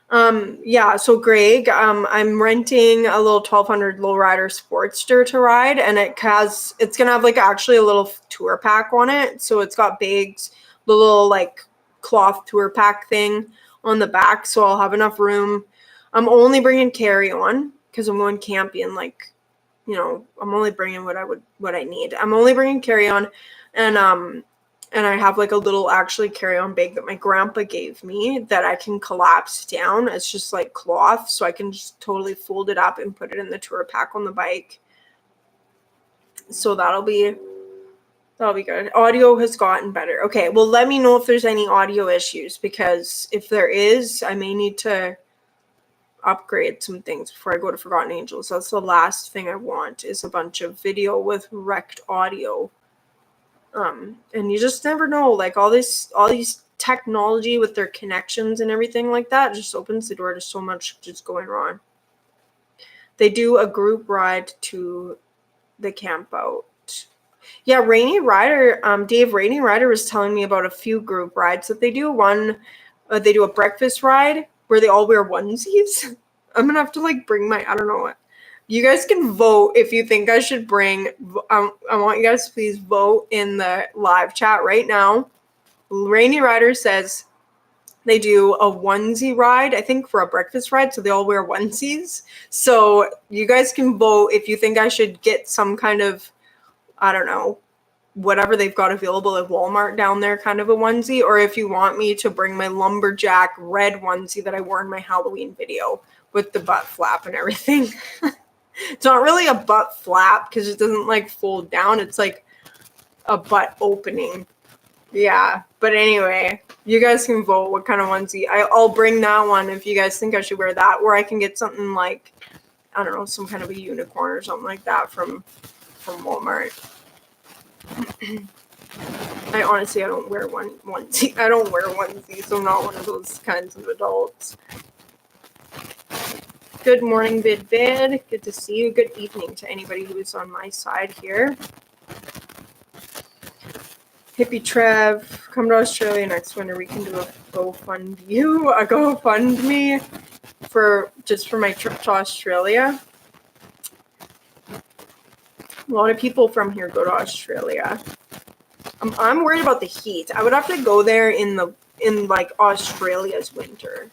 Yeah, so Greg, I'm renting a little 1200 lowrider Sportster to ride, and it's gonna have like actually a little tour pack on it. So it's got bags, the little like cloth tour pack thing on the back, so I'll have enough room. I'm only bringing carry-on because I'm going camping, like, you know, I'm only bringing what I need. I'm only bringing carry-on, and I have like a little actually carry-on bag that my grandpa gave me that I can collapse down. It's just like cloth, so I can just totally fold it up and put it in the tour pack on the bike. So that'll be good. Audio has gotten better. Okay, well, let me know if there's any audio issues, because if there is, I may need to upgrade some things before I go to Forgotten Angels. That's the last thing I want, is a bunch of video with wrecked audio. And you just never know, like all these technology with their connections and everything like that just opens the door to so much just going wrong. They do a group ride to the camp out. Yeah, Rainy Rider, Dave, Rainy Rider was telling me about a few group rides that they do. One, they do a breakfast ride where they all wear onesies. I'm gonna have to like bring I don't know what. You guys can vote if you think I should bring. I want you guys to please vote in the live chat right now. Rainy Rider says they do a onesie ride, I think, for a breakfast ride, so they all wear onesies. So you guys can vote if you think I should get some kind of, I don't know, whatever they've got available at Walmart down there, kind of a onesie, or if you want me to bring my lumberjack red onesie that I wore in my Halloween video with the butt flap and everything. It's not really a butt flap because it doesn't like fold down. It's like a butt opening. Yeah. But anyway, you guys can vote what kind of onesie. I'll bring that one if you guys think I should wear that. Or I can get something like, I don't know, some kind of a unicorn or something like that from Walmart. I don't wear onesie. I don't wear onesies, so I'm not one of those kinds of adults. Good morning, Vid. Good to see you. Good evening to anybody who is on my side here. Hippie Trev, come to Australia next winter. We can do a GoFundMe for my trip to Australia. A lot of people from here go to Australia. I'm worried about the heat. I would have to go there in like Australia's winter.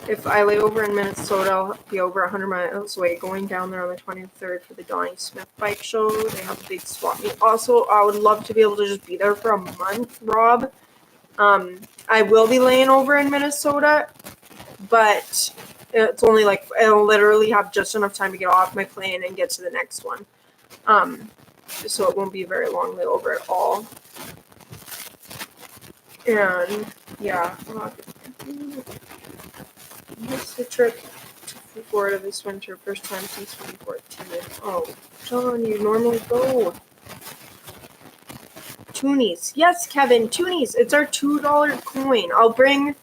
If I lay over in Minnesota, I'll be over 100 miles away. Going down there on the 23rd for the Donnie Smith bike show. They have a big swap meet. Also, I would love to be able to just be there for a month, Rob. I will be laying over in Minnesota, but it's only like I'll literally have just enough time to get off my plane and get to the next one. So it won't be a very long layover at all. And yeah, what's the trip to Florida this winter? First time since 2014. Oh, John, you normally go. Toonies. Yes, Kevin, Toonies. It's our $2 coin. I'll bring,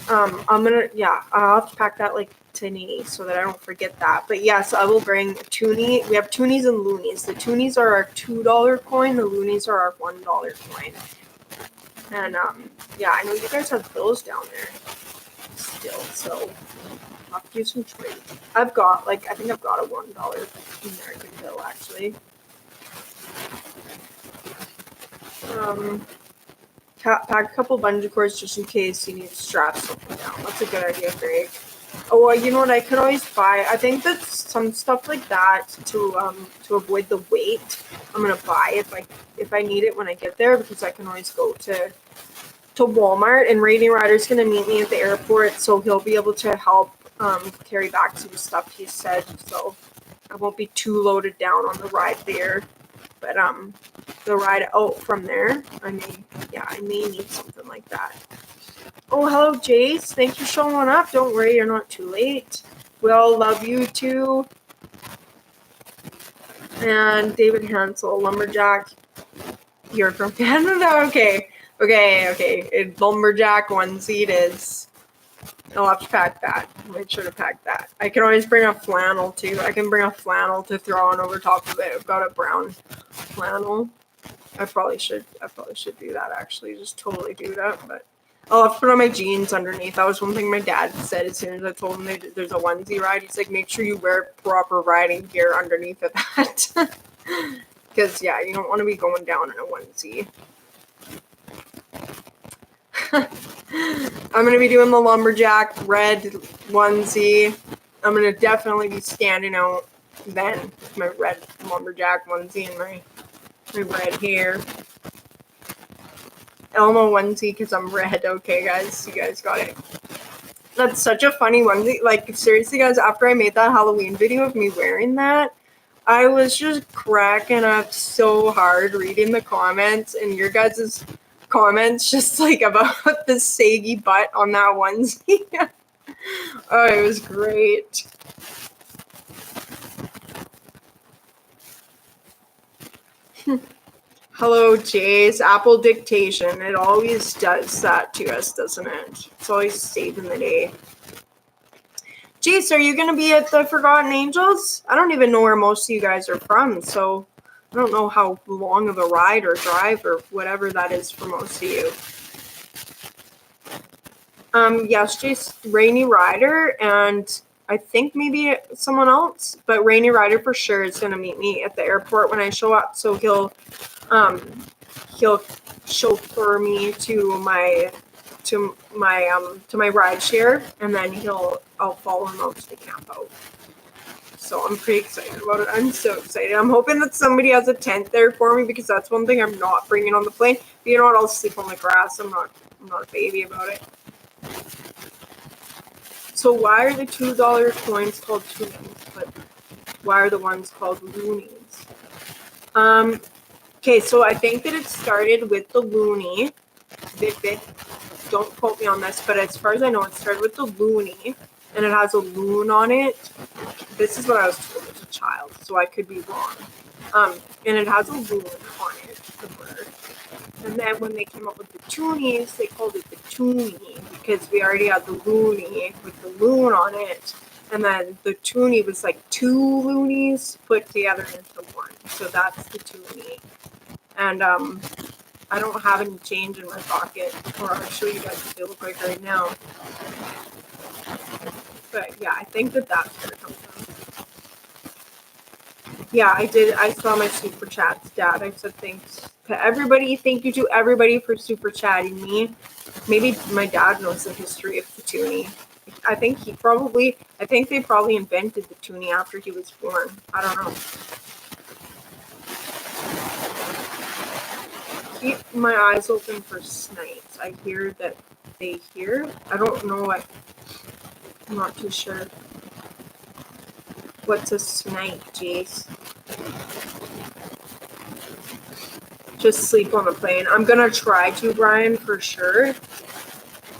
I'll have to pack that like tonight so that I don't forget that. But yes, I will bring Toonie. We have Toonies and Loonies. The Toonies are our $2 coin. The Loonies are our $1 coin. And yeah, I know you guys have bills down there still, so I'll have to do some trade. I think I've got a $1 American bill actually. Pack a couple bungee cords just in case you need to strap something down. That's a good idea, Greg. Oh, well, you know what? I could always buy. I think that some stuff like that to avoid the wait. I'm gonna buy if I need it when I get there, because I can always go to Walmart, and Rainy Rider's gonna meet me at the airport, so he'll be able to help carry back some stuff. He said, so I won't be too loaded down on the ride there. But the ride out from there, I may need something like that. Oh, hello, Jace. Thanks for showing up. Don't worry, you're not too late. We all love you too. And David Hansel, Lumberjack. You're from Canada? Okay. Lumberjack onesie it is. I'll have to pack that. Make sure to pack that. I can always bring a flannel too. I can bring a flannel to throw on over top of it. I've got a brown flannel. I probably should do that actually. Just totally do that. But I'll have to put on my jeans underneath. That was one thing my dad said as soon as I told him there's a onesie ride. He's like, make sure you wear proper riding gear underneath of that. Because yeah, you don't want to be going down in a onesie. I'm going to be doing the lumberjack red onesie. I'm going to definitely be standing out then with my red lumberjack onesie and my red hair. Elmo onesie because I'm red. Okay, guys. You guys got it. That's such a funny onesie. Like, seriously, guys, after I made that Halloween video of me wearing that, I was just cracking up so hard reading the comments, and your guys' comments just like about the saggy butt on that onesie. Oh, it was great. Hello, Jace. Apple dictation. It always does that to us, doesn't it? It's always saving the day. Jace, are you going to be at the Forgotten Angels? I don't even know where most of you guys are from, so I don't know how long of a ride or drive or whatever that is for most of you. Yes, Jace, Rainy Rider, and I think maybe someone else, but Rainy Rider for sure is going to meet me at the airport when I show up, so he'll chauffeur me to my ride share, and then I'll follow him out to the camp out. So I'm pretty excited about it. I'm so excited. I'm hoping that somebody has a tent there for me, because that's one thing I'm not bringing on the plane. But you know what? I'll sleep on the grass. I'm not a baby about it. So why are the $2 coins called Toonies, but why are the ones called Loonies? Okay, so I think that it started with the Loonie. Don't quote me on this, but as far as I know, it started with the Loonie, and it has a loon on it. This is what I was told as a child, so I could be wrong. And it has a loon on it, the bird. And then when they came up with the Toonies, they called it the Toonie, because we already had the Loonie with the loon on it. And then the Toonie was like two loonies put together into one. So that's the Toonie. And I don't have any change in my pocket, or I'll show you guys what they look like right now. But yeah, I think that's where it comes from. Yeah, I did. I saw my super chats, Dad. I said thanks to everybody. Thank you to everybody for super chatting me. Maybe my dad knows the history of the Toonie. I think they probably invented the toonie after he was born. I don't know. Keep my eyes open for snipes. I hear that they hear. I don't know what. I'm not too sure. What's a snipe, Jace? Just sleep on the plane. I'm gonna try to, Brian, for sure.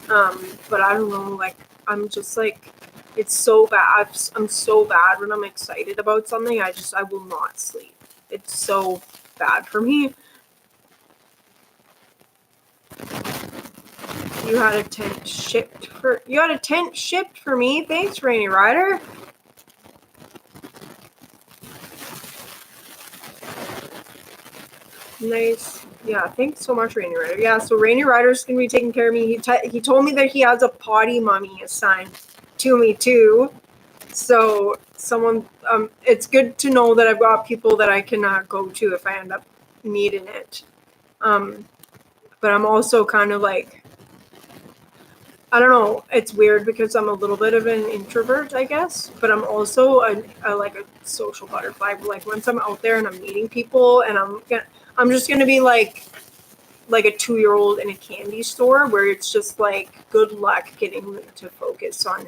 But I don't know, like, I'm just like, it's so bad. I'm so bad when I'm excited about something. I will not sleep. It's so bad for me. You had a tent shipped for me. Thanks, Rainy Rider. Nice. Yeah, thanks so much, Rainy Rider. Yeah, so Rainy Rider's gonna be taking care of me. He told me that he has a potty mummy assigned to me too. So someone, it's good to know that I've got people that I can go to if I end up needing it. But I'm also kind of like, I don't know. It's weird because I'm a little bit of an introvert, I guess. But I'm also like a social butterfly. Like once I'm out there and I'm meeting people, and I'm just gonna be like a 2-year-old in a candy store where it's just like good luck getting them to focus on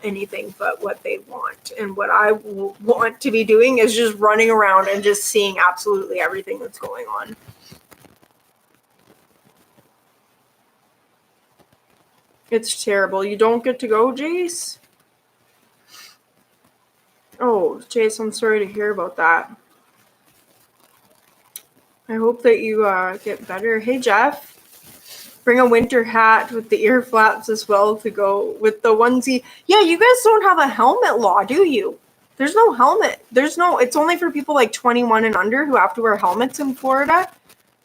anything but what they want. And what I want to be doing is just running around and just seeing absolutely everything that's going on. It's terrible. You don't get to go, Jace? Oh, Jace, I'm sorry to hear about that. I hope that you get better. Hey, Jeff. Bring a winter hat with the ear flaps as well to go with the onesie. Yeah, you guys don't have a helmet law, do you? There's no helmet. It's only for people like 21 and under who have to wear helmets in Florida.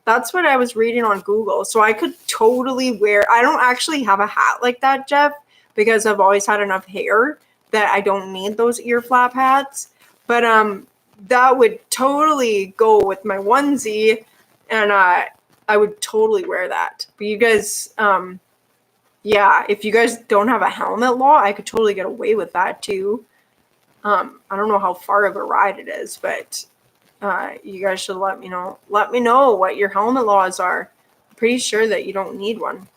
That's what I was reading on Google. So I could totally wear, I don't actually have a hat like that, Jeff, because I've always had enough hair that I don't need those ear flap hats. But that would totally go with my onesie, and I would totally wear that. But you guys, yeah, if you guys don't have a helmet law, I could totally get away with that too. I don't know how far of a ride it is, but you guys should let me know. Let me know what your helmet laws are. I'm pretty sure that you don't need one.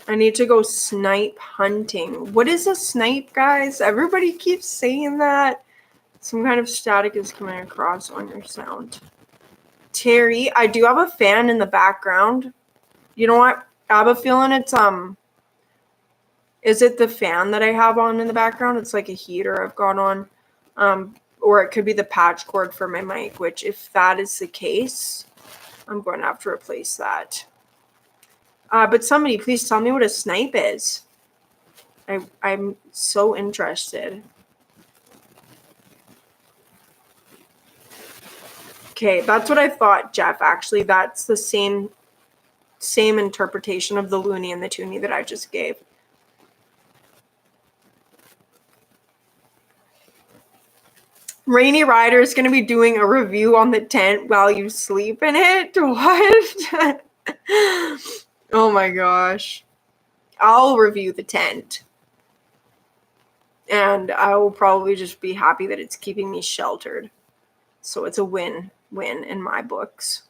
I need to go snipe hunting. What is a snipe, guys? Everybody keeps saying that. Some kind of static is coming across on your sound. Terry, I do have a fan in the background. You know what? I have a feeling it's is it the fan that I have on in the background? It's like a heater I've got on. Or it could be the patch cord for my mic, which if that is the case, I'm going to have to replace that. But somebody please tell me what a snipe is. I'm so interested. Okay, that's what I thought, Jeff. Actually, that's the same interpretation of the loony and the toonie that I just gave. Rainy Rider is going to be doing a review on the tent while you sleep in it? What? Oh my gosh. I'll review the tent. And I will probably just be happy that it's keeping me sheltered. So it's a win-win in my books.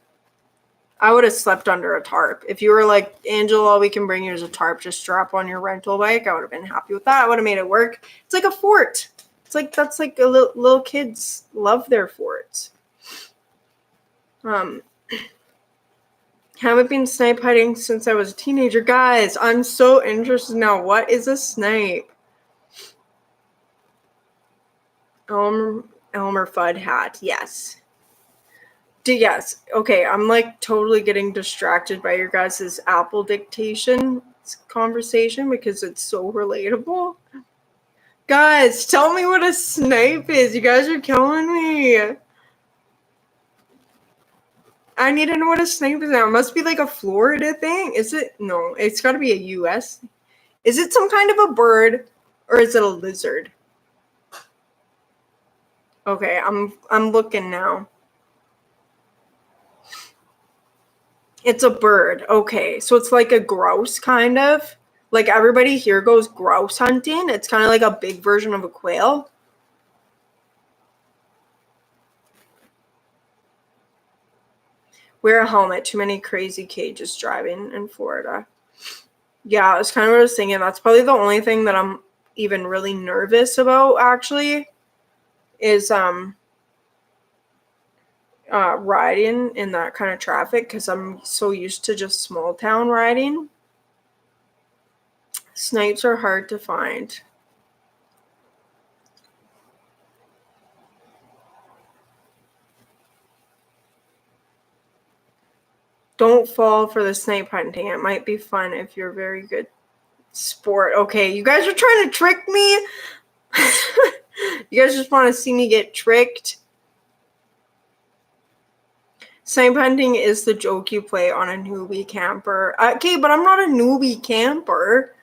I would have slept under a tarp. If you were like, Angela, all we can bring you is a tarp, just strap on your rental bike, I would have been happy with that. I would have made it work. It's like a fort. It's like, that's like little kids love their forts. Haven't been snipe hunting since I was a teenager. Guys, I'm so interested now. What is a snipe? Elmer Fudd hat. Yes. Yes. Okay, I'm like totally getting distracted by your guys' Apple dictation conversation because it's so relatable. Guys, tell me what a snipe is. You guys are killing me. I need to know what a snipe is now. It must be like a Florida thing. Is it? No, it's got to be a U.S. Is it some kind of a bird or is it a lizard? Okay, I'm looking now. It's a bird. Okay, so it's like a grouse kind of. Like everybody here goes grouse hunting. It's kind of like a big version of a quail. Wear a helmet. Too many crazy cages driving in Florida. Yeah, it's kind of what I was thinking. That's probably the only thing that I'm even really nervous about, actually, is riding in that kind of traffic, because I'm so used to just small town riding. Snipes are hard to find. Don't fall for the snipe hunting. It might be fun if you're very good sport. Okay, you guys are trying to trick me? You guys just want to see me get tricked? Snipe hunting is the joke you play on a newbie camper. Okay, but I'm not a newbie camper.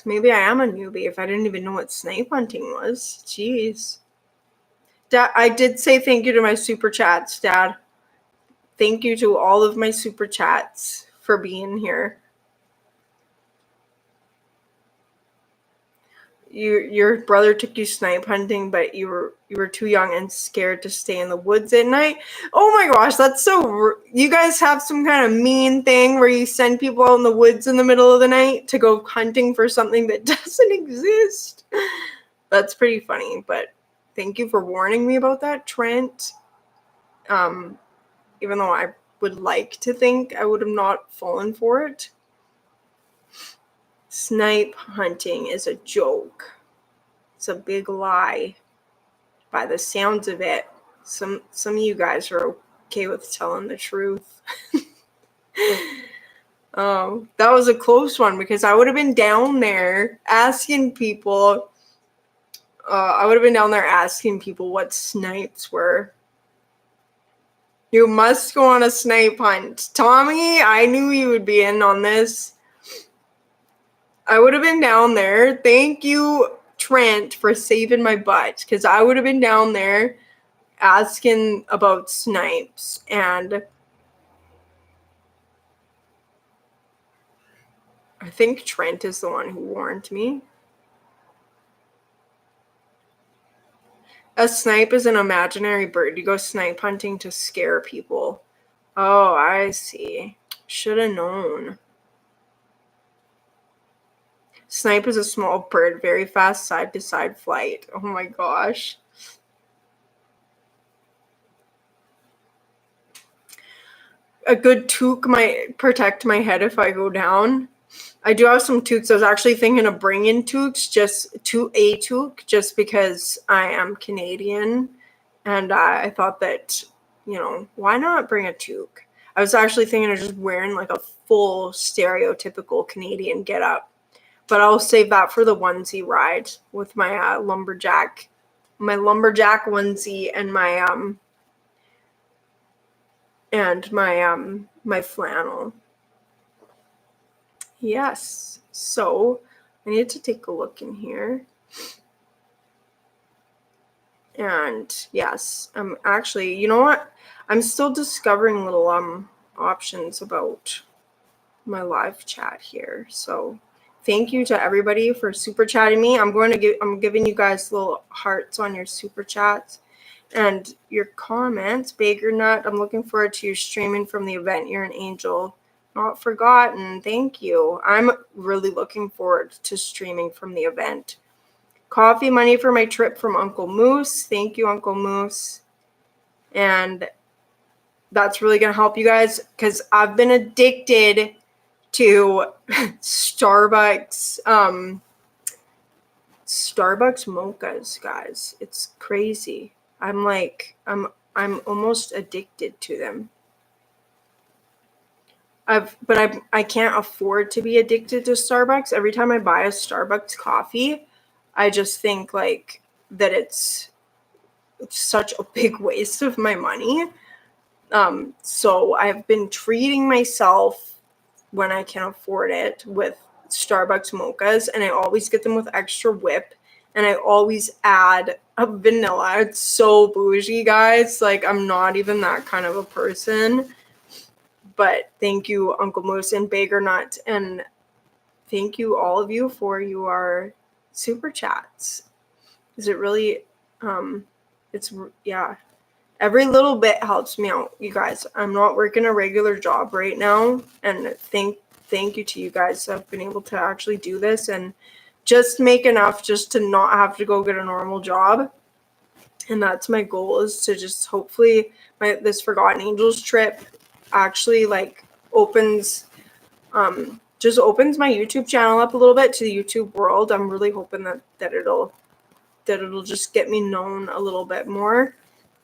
Maybe I am a newbie if I didn't even know what snipe hunting was. Jeez. Dad, I did say thank you to my super chats, Dad. Thank you to all of my super chats for being here. Your brother took you snipe hunting, but you were too young and scared to stay in the woods at night. Oh my gosh, that's so. You guys have some kind of mean thing where you send people out in the woods in the middle of the night to go hunting for something that doesn't exist. That's pretty funny, but thank you for warning me about that, Trent. Even though I would like to think I would have not fallen for it. Snipe hunting is a joke. It's a big lie. By the sounds of it, some of you guys are okay with telling the truth. That was a close one, because I would have been down there asking people. What snipes were. You must go on a snipe hunt. Tommy, I knew you would be in on this. I would have been down there. Thank you, Trent, for saving my butt, because I would have been down there asking about snipes. And I think Trent is the one who warned me. A snipe is an imaginary bird. You go snipe hunting to scare people. Oh, I see. Should have known. Snipe is a small bird, very fast side-to-side flight. Oh my gosh. A good toque might protect my head if I go down. I do have some toques. I was actually thinking of bringing toques, just a toque, just because I am Canadian. And I thought that, why not bring a toque? I was actually thinking of just wearing like a full stereotypical Canadian getup. But I'll save that for the onesie ride with my lumberjack onesie and my flannel. Yes. So I need to take a look in here. And yes, I'm actually, you know what? I'm still discovering little options about my live chat here. So thank you to everybody for super chatting me. I'm giving you guys little hearts on your super chats and your comments. Baker Nut, I'm looking forward to you streaming from the event. You're an angel. Not forgotten. Thank you. I'm really looking forward to streaming from the event. Coffee money for my trip from Uncle Moose. Thank you, Uncle Moose. And that's really going to help you guys, because I've been addicted to Starbucks mochas, guys. It's crazy. I'm almost addicted to them. I can't afford to be addicted to Starbucks. Every time I buy a Starbucks coffee, I just think like that it's such a big waste of my money. So I've been treating myself when I can afford it with Starbucks mochas, and I always get them with extra whip, and I always add a vanilla. It's so bougie, guys. Like, I'm not even that kind of a person, But thank you, Uncle Moose and Bagger Nut, and thank you all of you for your super chats. Is it really? It's yeah. Every little bit helps me out, you guys. I'm not working a regular job right now, and thank you to you guys. I've been able to actually do this and just make enough just to not have to go get a normal job. And that's my goal, is to just hopefully this Forgotten Angels trip actually like just opens my YouTube channel up a little bit to the YouTube world. I'm really hoping that it'll just get me known a little bit more.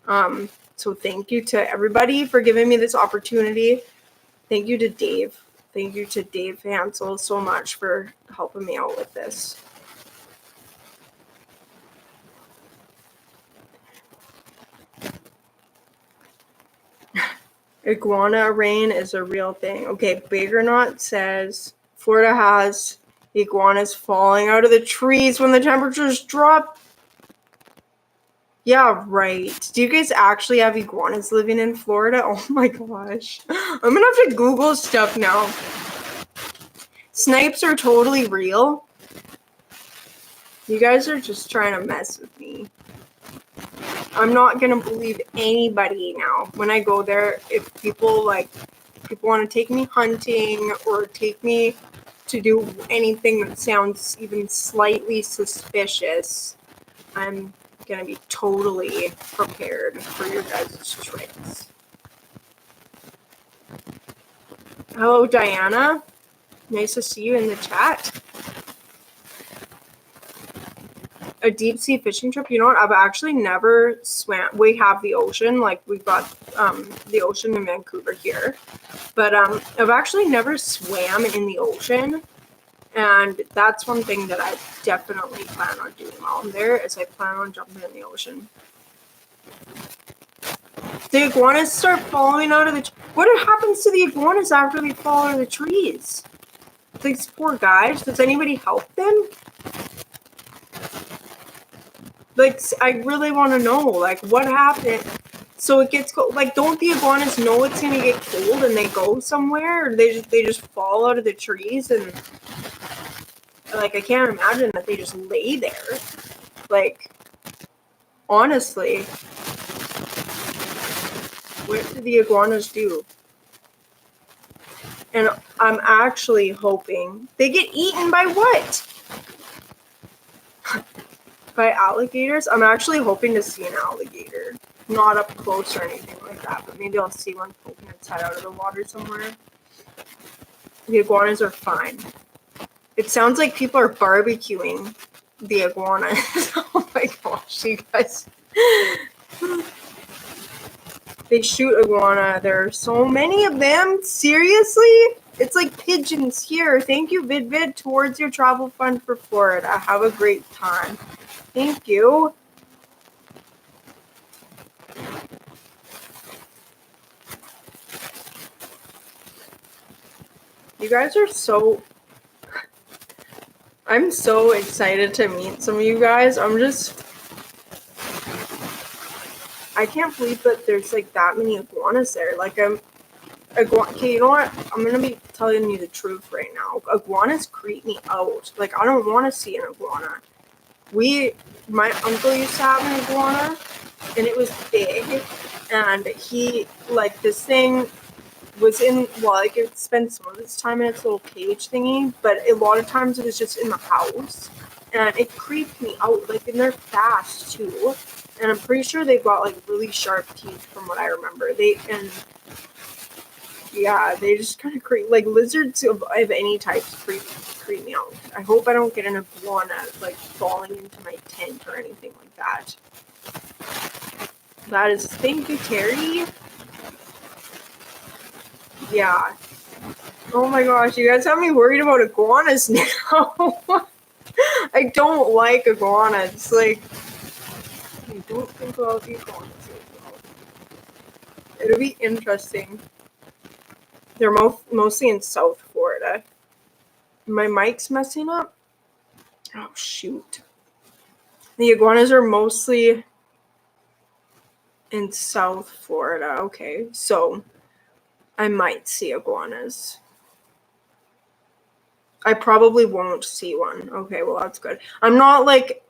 So thank you to everybody for giving me this opportunity. Thank you to Dave. Thank you to Dave Hansel so much for helping me out with this. Iguana rain is a real thing. Okay, Baggernaut says Florida has iguanas falling out of the trees when the temperatures drop. Yeah, right. Do you guys actually have iguanas living in Florida? Oh my gosh. I'm gonna have to Google stuff now. Snipes are totally real. You guys are just trying to mess with me. I'm not gonna believe anybody now when I go there. If people want to take me hunting or take me to do anything that sounds even slightly suspicious, I'm gonna be totally prepared for your guys' tricks. Hello, Diana. Nice to see you in the chat. A deep sea fishing trip. You know what? I've actually never swam. We have the ocean, like we've got the ocean in Vancouver here, but I've actually never swam in the ocean, and that's one thing that I definitely plan on doing while I'm there. Is I plan on jumping in the ocean. The iguanas start falling out of the. What happens to the iguanas after they fall out of the trees? These poor guys. Does anybody help them? Like, I really want to know, like, what happened? So it gets cold. Like, don't the iguanas know it's gonna get cold and they go somewhere, or they just fall out of the trees? And like, I can't imagine that they just lay there. Like, honestly, what do the iguanas do? And I'm actually hoping they get eaten by what? By alligators? I'm actually hoping to see an alligator. Not up close or anything like that, but maybe I'll see one poking its head out of the water somewhere. The iguanas are fine. It sounds like people are barbecuing the iguanas. Oh my gosh, you guys. They shoot iguana. There are so many of them. Seriously? It's like pigeons here. Thank you, VidVid, towards your travel fund for Florida. Have a great time. Thank you. You guys are so... I'm so excited to meet some of you guys. I can't believe that there's like that many iguanas there. Like okay, you know what? I'm gonna be telling you the truth right now. Iguanas creep me out. Like, I don't want to see an iguana. My uncle used to have an iguana, and it was big, and he, like, this thing was it spent some of its time in its little cage thingy, but a lot of times it was just in the house, and it creeped me out. Like, and they're fast too, and I'm pretty sure they've got like really sharp teeth from what I remember. They just kind of creep. Like, lizards of any type creep me out. I hope I don't get an iguana like falling into my tent or anything like that. That is, thank you, Terry. Yeah. Oh my gosh, you guys have me worried about iguanas now. I don't like iguanas. Like, I don't think about the iguanas as well. It'll be interesting. They're mostly in South Florida. My mic's messing up. Oh, shoot. The iguanas are mostly in South Florida. Okay, so I might see iguanas. I probably won't see one. Okay, well, that's good. I'm not, like,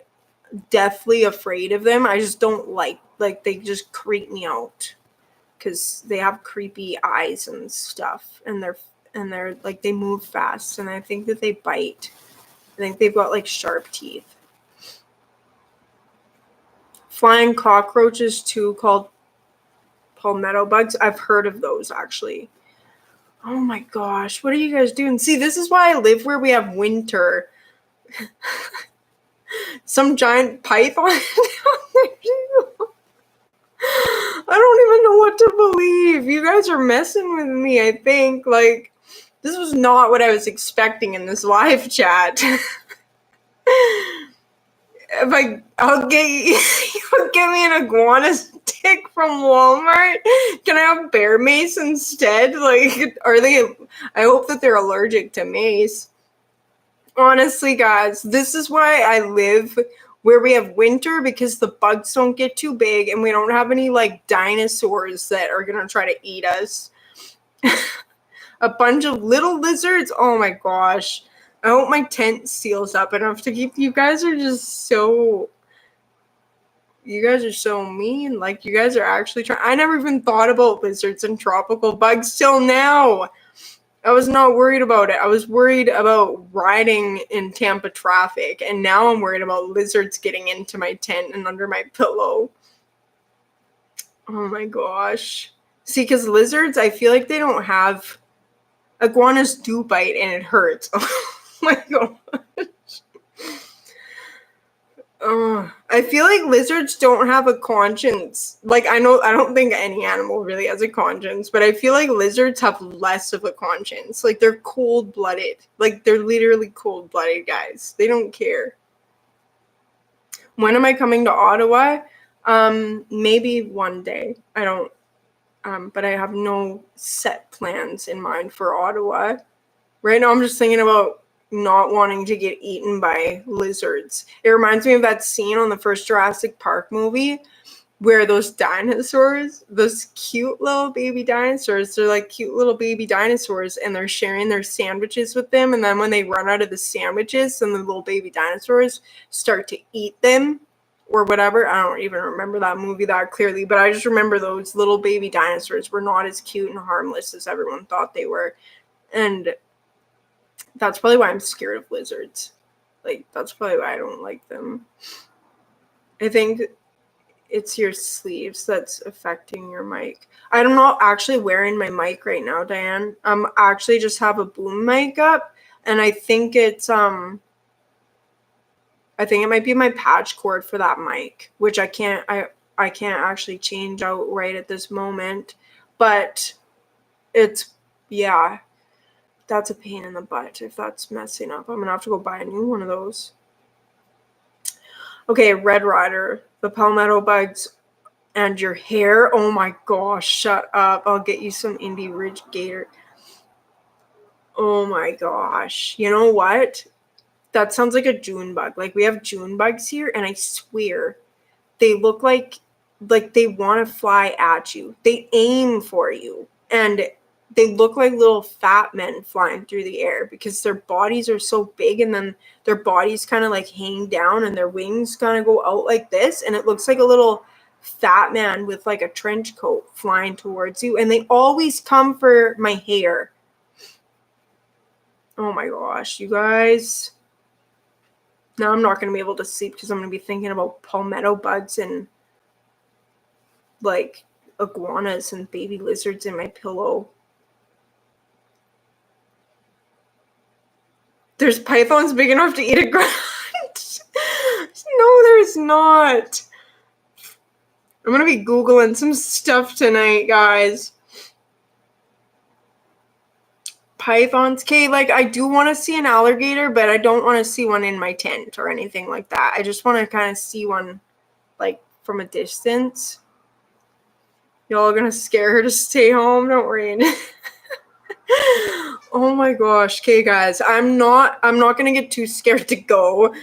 deathly afraid of them. I just don't like they just creep me out because they have creepy eyes and stuff, and they're like, they move fast, and I think that they bite. I think they've got, like, sharp teeth. Flying cockroaches too, called palmetto bugs. I've heard of those, actually. Oh my gosh, what are you guys doing? See, this is why I live where we have winter. Some giant python down there. I don't even know what to believe. You guys are messing with me, I think. Like, this was not what I was expecting in this live chat. I'll get me an iguana stick from Walmart. Can I have bear mace instead? Like, are they? I hope that they're allergic to mace. Honestly, guys, this is why I live where we have winter, because the bugs don't get too big and we don't have any, like, dinosaurs that are gonna try to eat us. A bunch of little lizards. Oh my gosh. I hope my tent seals up enough to keep. You guys are so mean. Like, you guys are actually trying. I never even thought about lizards and tropical bugs till now. I was not worried about it. I was worried about riding in Tampa traffic, and now I'm worried about lizards getting into my tent and under my pillow. Oh my gosh. See, because lizards, I feel like they don't have... Iguanas do bite, and it hurts. Oh my gosh. I feel like lizards don't have a conscience. Like, I don't think any animal really has a conscience, but I feel like lizards have less of a conscience. Like, they're cold-blooded. Like, they're literally cold-blooded, guys. They don't care. When am I coming to Ottawa? Maybe one day. I don't, but I have no set plans in mind for Ottawa. Right now, I'm just thinking about not wanting to get eaten by lizards. It reminds me of that scene on the first Jurassic Park movie where those dinosaurs, those cute little baby dinosaurs, they're like cute little baby dinosaurs, and they're sharing their sandwiches with them. And then when they run out of the sandwiches, then the little baby dinosaurs start to eat them or whatever. I don't even remember that movie that clearly, but I just remember those little baby dinosaurs were not as cute and harmless as everyone thought they were. And that's probably why I'm scared of lizards. Like, that's probably why I don't like them. I think it's your sleeves that's affecting your mic. I'm not actually wearing my mic right now, Diane. Actually just have a boom mic up, and I think it's I think it might be my patch cord for that mic, which I can't actually change out right at this moment. But it's, yeah. That's a pain in the butt if that's messing up. I'm going to have to go buy a new one of those. Okay, Red Rider, the palmetto bugs, and your hair. Oh my gosh, shut up. I'll get you some Indie Ridge Gator. Oh my gosh. You know what? That sounds like a June bug. Like, we have June bugs here, and I swear they look like they want to fly at you. They aim for you. And they look like little fat men flying through the air because their bodies are so big, and then their bodies kind of like hang down and their wings kind of go out like this, and it looks like a little fat man with like a trench coat flying towards you, and they always come for my hair. Oh my gosh, you guys. Now I'm not going to be able to sleep because I'm going to be thinking about palmetto bugs and like iguanas and baby lizards in my pillow. There's pythons big enough to eat a grunt. No, there's not. I'm gonna be Googling some stuff tonight, guys. Pythons. Okay, like, I do want to see an alligator, but I don't want to see one in my tent or anything like that. I just want to kind of see one, like, from a distance. Y'all are gonna scare her to stay home. Don't worry. Oh my gosh. Okay, guys, I'm not gonna get too scared to go.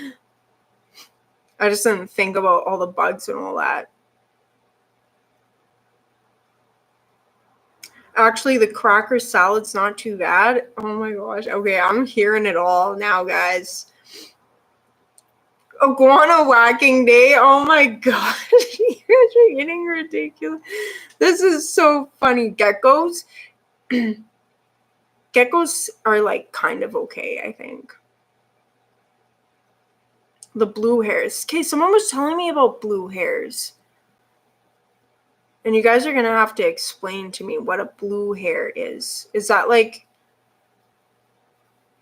I just didn't think about all the bugs and all that. Actually, the cracker salad's not too bad. Oh my gosh. Okay, I'm hearing it all now, guys. Iguana whacking day. Oh my gosh. You guys are getting ridiculous. This is so funny. Geckos. Geckos are like kind of okay, I think. The blue hairs. Okay, someone was telling me about blue hairs. And you guys are going to have to explain to me what a blue hair is. Is that like...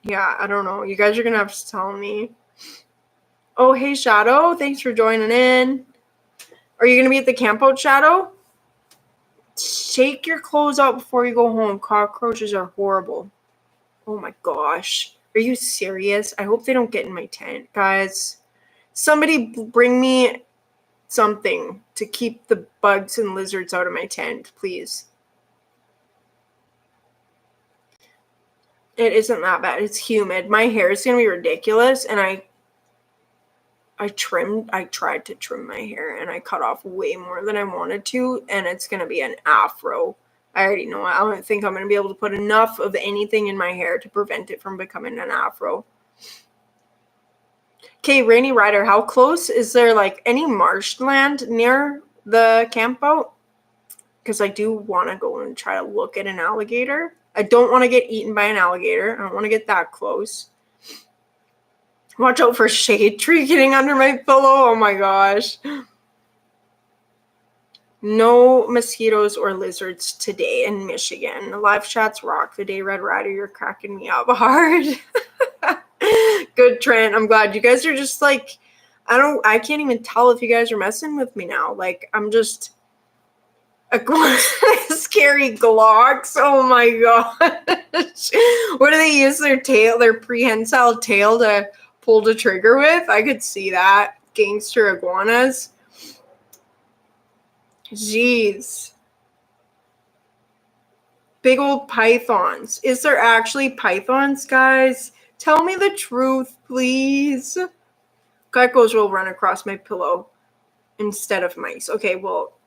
Yeah, I don't know. You guys are going to have to tell me. Oh, hey, Shadow. Thanks for joining in. Are you going to be at the campout, Shadow? Take your clothes out before you go home. Cockroaches are horrible. Oh my gosh. Are you serious? I hope they don't get in my tent, guys. Somebody bring me something to keep the bugs and lizards out of my tent, please. It isn't that bad. It's humid. My hair is going to be ridiculous, and I tried to trim my hair, and I cut off way more than I wanted to, and it's going to be an afro. I already know. I don't think I'm going to be able to put enough of anything in my hair to prevent it from becoming an afro. Okay, Rainy Rider, how close? Is there like any marshland near the campout? Because I do want to go and try to look at an alligator. I don't want to get eaten by an alligator. I don't want to get that close. Watch out for shade tree getting under my pillow. Oh my gosh. No mosquitoes or lizards today in Michigan. The live chats rock. The day Red Rider, you're cracking me up hard. Good, Trent. I'm glad. You guys are just like, I can't even tell if you guys are messing with me now. Like, I'm just scary Glocks. Oh my gosh. What do they use their prehensile tail to pull the trigger with? I could see that. Gangster iguanas. Jeez. Big old pythons. Is there actually pythons, guys? Tell me the truth, please. Geckos will run across my pillow instead of mice. Okay, well,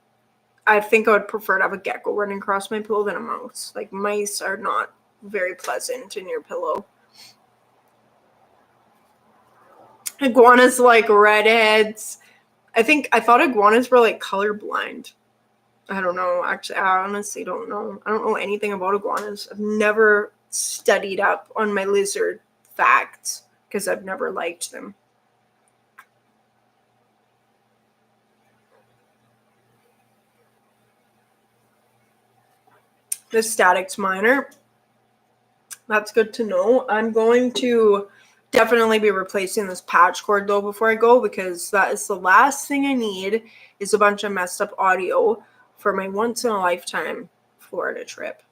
I think I would prefer to have a gecko running across my pillow than a mouse. Like, mice are not very pleasant in your pillow. Iguanas like redheads. I thought iguanas were like colorblind. I don't know. Actually, I honestly don't know. I don't know anything about iguanas. I've never studied up on my lizard facts because I've never liked them. The static's minor. That's good to know. I'm going to definitely be replacing this patch cord though before I go, because that is the last thing I need is a bunch of messed up audio for my once in a lifetime Florida trip.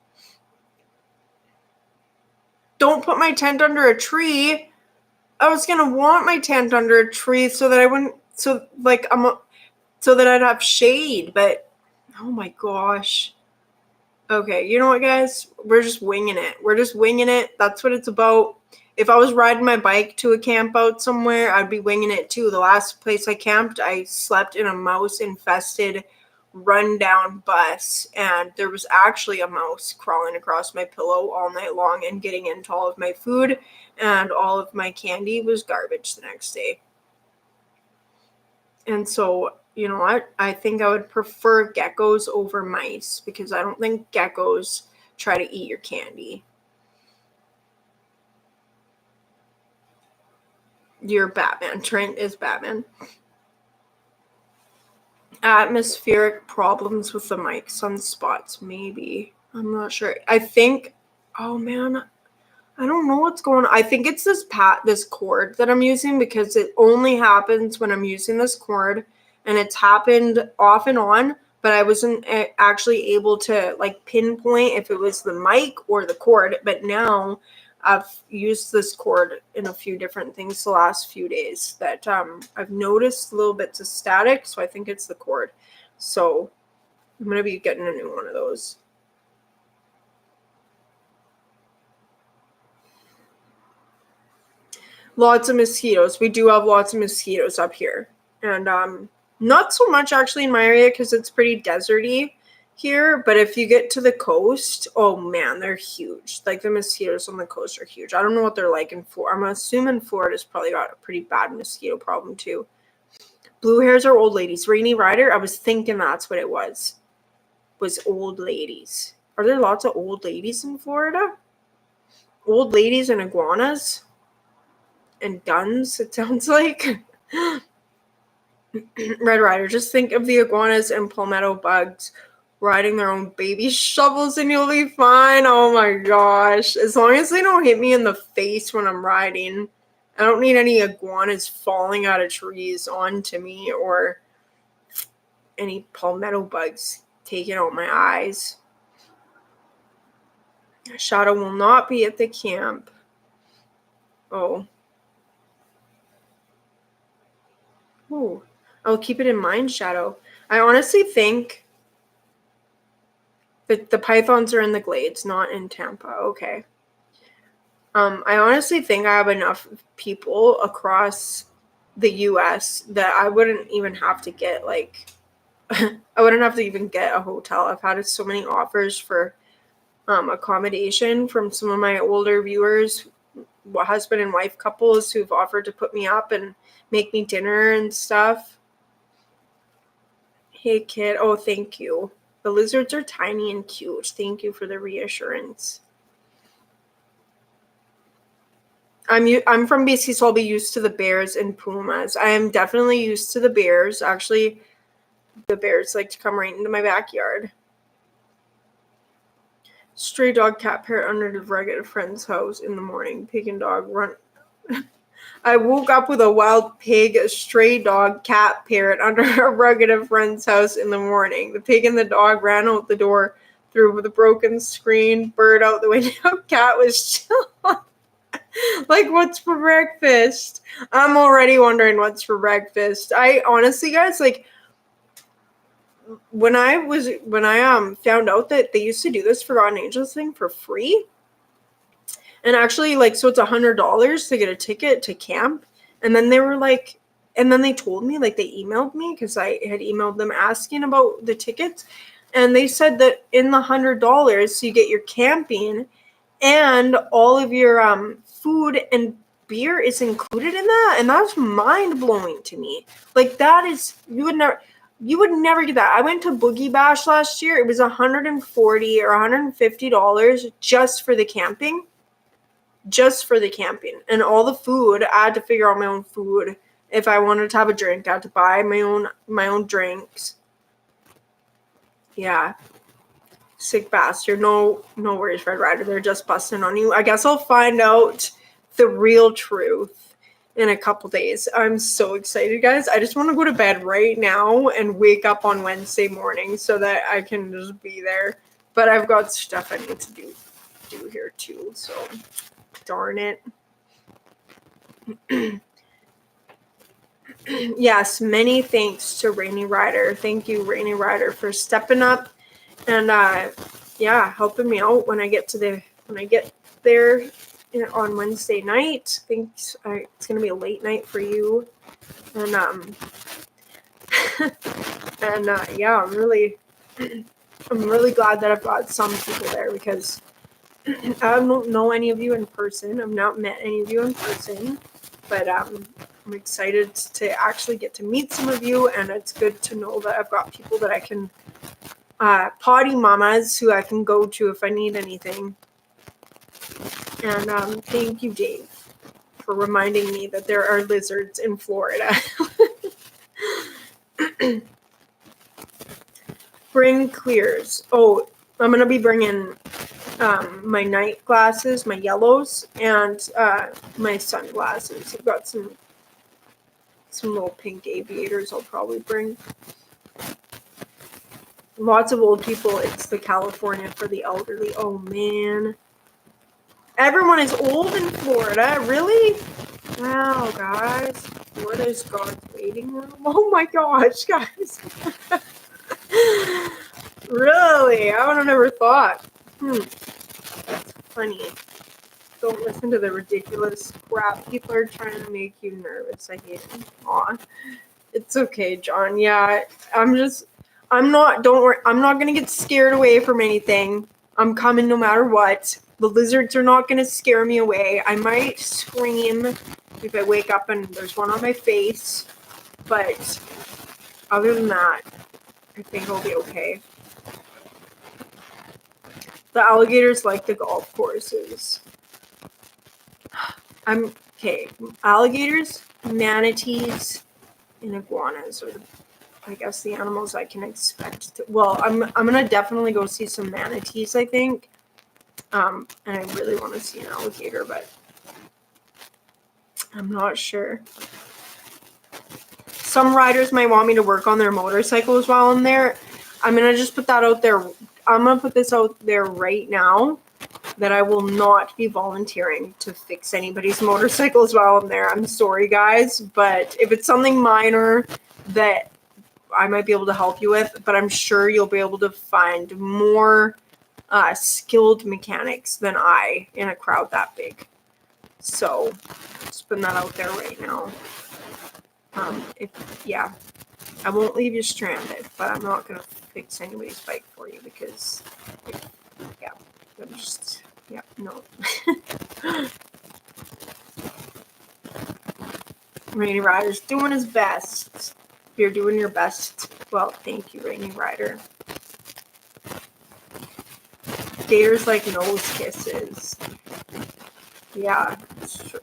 Don't put my tent under a tree. I was gonna want my tent under a tree so that I wouldn't, so that I'd have shade, but oh my gosh. Okay, you know what, guys? We're just winging it. That's what it's about. If I was riding my bike to a camp out somewhere, I'd be winging it too. The last place I camped, I slept in a mouse-infested, run-down bus, and there was actually a mouse crawling across my pillow all night long and getting into all of my food, and all of my candy was garbage the next day. And so, you know what? I think I would prefer geckos over mice because I don't think geckos try to eat your candy. You're Batman. Trent is Batman. Atmospheric problems with the mic. Sunspots, maybe. I'm not sure. I think, oh man, I don't know what's going on. I think it's this cord that I'm using because it only happens when I'm using this cord. And it's happened off and on, but I wasn't actually able to like pinpoint if it was the mic or the cord. But now I've used this cord in a few different things the last few days that I've noticed little bits of static. So I think it's the cord. So I'm going to be getting a new one of those. Lots of mosquitoes. We do have lots of mosquitoes up here. And not so much actually in my area because it's pretty deserty here, but if you get to the coast, oh man, they're huge. Like the mosquitoes on the coast are huge. I don't know what they're like in Florida. I'm assuming Florida's probably got a pretty bad mosquito problem too. Blue hairs are old ladies. Rainy Rider, I was thinking that's what it was old ladies. Are there lots of old ladies in Florida? Old ladies and iguanas? And guns, it sounds like. Red Rider, just think of the iguanas and palmetto bugs riding their own baby shovels and you'll be fine. Oh my gosh. As long as they don't hit me in the face when I'm riding. I don't need any iguanas falling out of trees onto me or any palmetto bugs taking out my eyes. Shadow will not be at the camp. Oh. Ooh. I'll keep it in mind, Shadow. I honestly think that the pythons are in the Glades, not in Tampa. Okay. I honestly think I have enough people across the U.S. that I wouldn't even have to get, like, I wouldn't have to even get a hotel. I've had so many offers for accommodation from some of my older viewers, husband and wife couples who've offered to put me up and make me dinner and stuff. Hey, kid. Oh, thank you. The lizards are tiny and cute. Thank you for the reassurance. I'm from BC, so I'll be used to the bears and pumas. I am definitely used to the bears. Actually, the bears like to come right into my backyard. Stray dog cat parrot under the regular friend's house in the morning. Pig and dog run. I woke up with a wild pig, a stray dog, cat, parrot under a rugged friend's house in the morning. The pig and the dog ran out the door through the broken screen, bird out the window, cat was chilling. Like, what's for breakfast? I'm already wondering what's for breakfast. I honestly, guys, like, when I found out that they used to do this Forgotten Angels thing for free, and actually, like, so it's $100 to get a ticket to camp, and then they were like, and then they told me, like, they emailed me because I had emailed them asking about the tickets, and they said that in the $100 you get your camping, and all of your food and beer is included in that, and that's mind blowing to me. Like, that is, you would never get that. I went to Boogie Bash last year. It was $140 or $150 just for the camping. Just for the camping. And all the food, I had to figure out my own food. If I wanted to have a drink, I had to buy my own drinks. Yeah. Sick bastard. No worries, Red Rider. They're just busting on you. I guess I'll find out the real truth in a couple days. I'm so excited, guys. I just want to go to bed right now and wake up on Wednesday morning so that I can just be there. But I've got stuff I need to do here too, so darn it. Yes, many thanks to Rainy Rider. Thank you, Rainy Rider, for stepping up and helping me out when I get there on Wednesday night. I think it's gonna be a late night for you, and I'm really glad that I've got some people there because I don't know any of you in person. I've not met any of you in person, but I'm excited to actually get to meet some of you, and it's good to know that I've got people that I can potty mamas who I can go to if I need anything. And thank you, Dave, for reminding me that there are lizards in Florida. Bring clears. Oh, I'm going to be bringing my night glasses, my yellows, and my sunglasses. I've got some little pink aviators I'll probably bring. Lots of old people. It's the California for the elderly. Oh, man. Everyone is old in Florida. Really? Wow, guys. Florida's God's waiting room. Oh, my gosh, guys. Really? I would have never thought. That's funny. Don't listen to the ridiculous crap. People are trying to make you nervous. I hate it. Aw. It's okay, John. Yeah, don't worry, I'm not gonna get scared away from anything. I'm coming no matter what. The lizards are not gonna scare me away. I might scream if I wake up and there's one on my face, but other than that, I think I'll be okay. The alligators like the golf courses. I'm okay. Alligators, manatees, and iguanas are I guess the animals I can expect to, well, I'm gonna definitely go see some manatees, I think. And I really want to see an alligator, but I'm not sure. Some riders might want me to work on their motorcycles while I'm there. I'm gonna just put that out there. I'm gonna put this out there right now that I will not be volunteering to fix anybody's motorcycles while I'm there. I'm sorry, guys, but if it's something minor that I might be able to help you with, but I'm sure you'll be able to find more skilled mechanics than I in a crowd that big. So just putting that out there right now. I won't leave you stranded, but I'm not gonna fix anybody's bike for you because, no. Rainy Rider's doing his best. You're doing your best. Well, thank you, Rainy Rider. Gators like nose kisses. Yeah,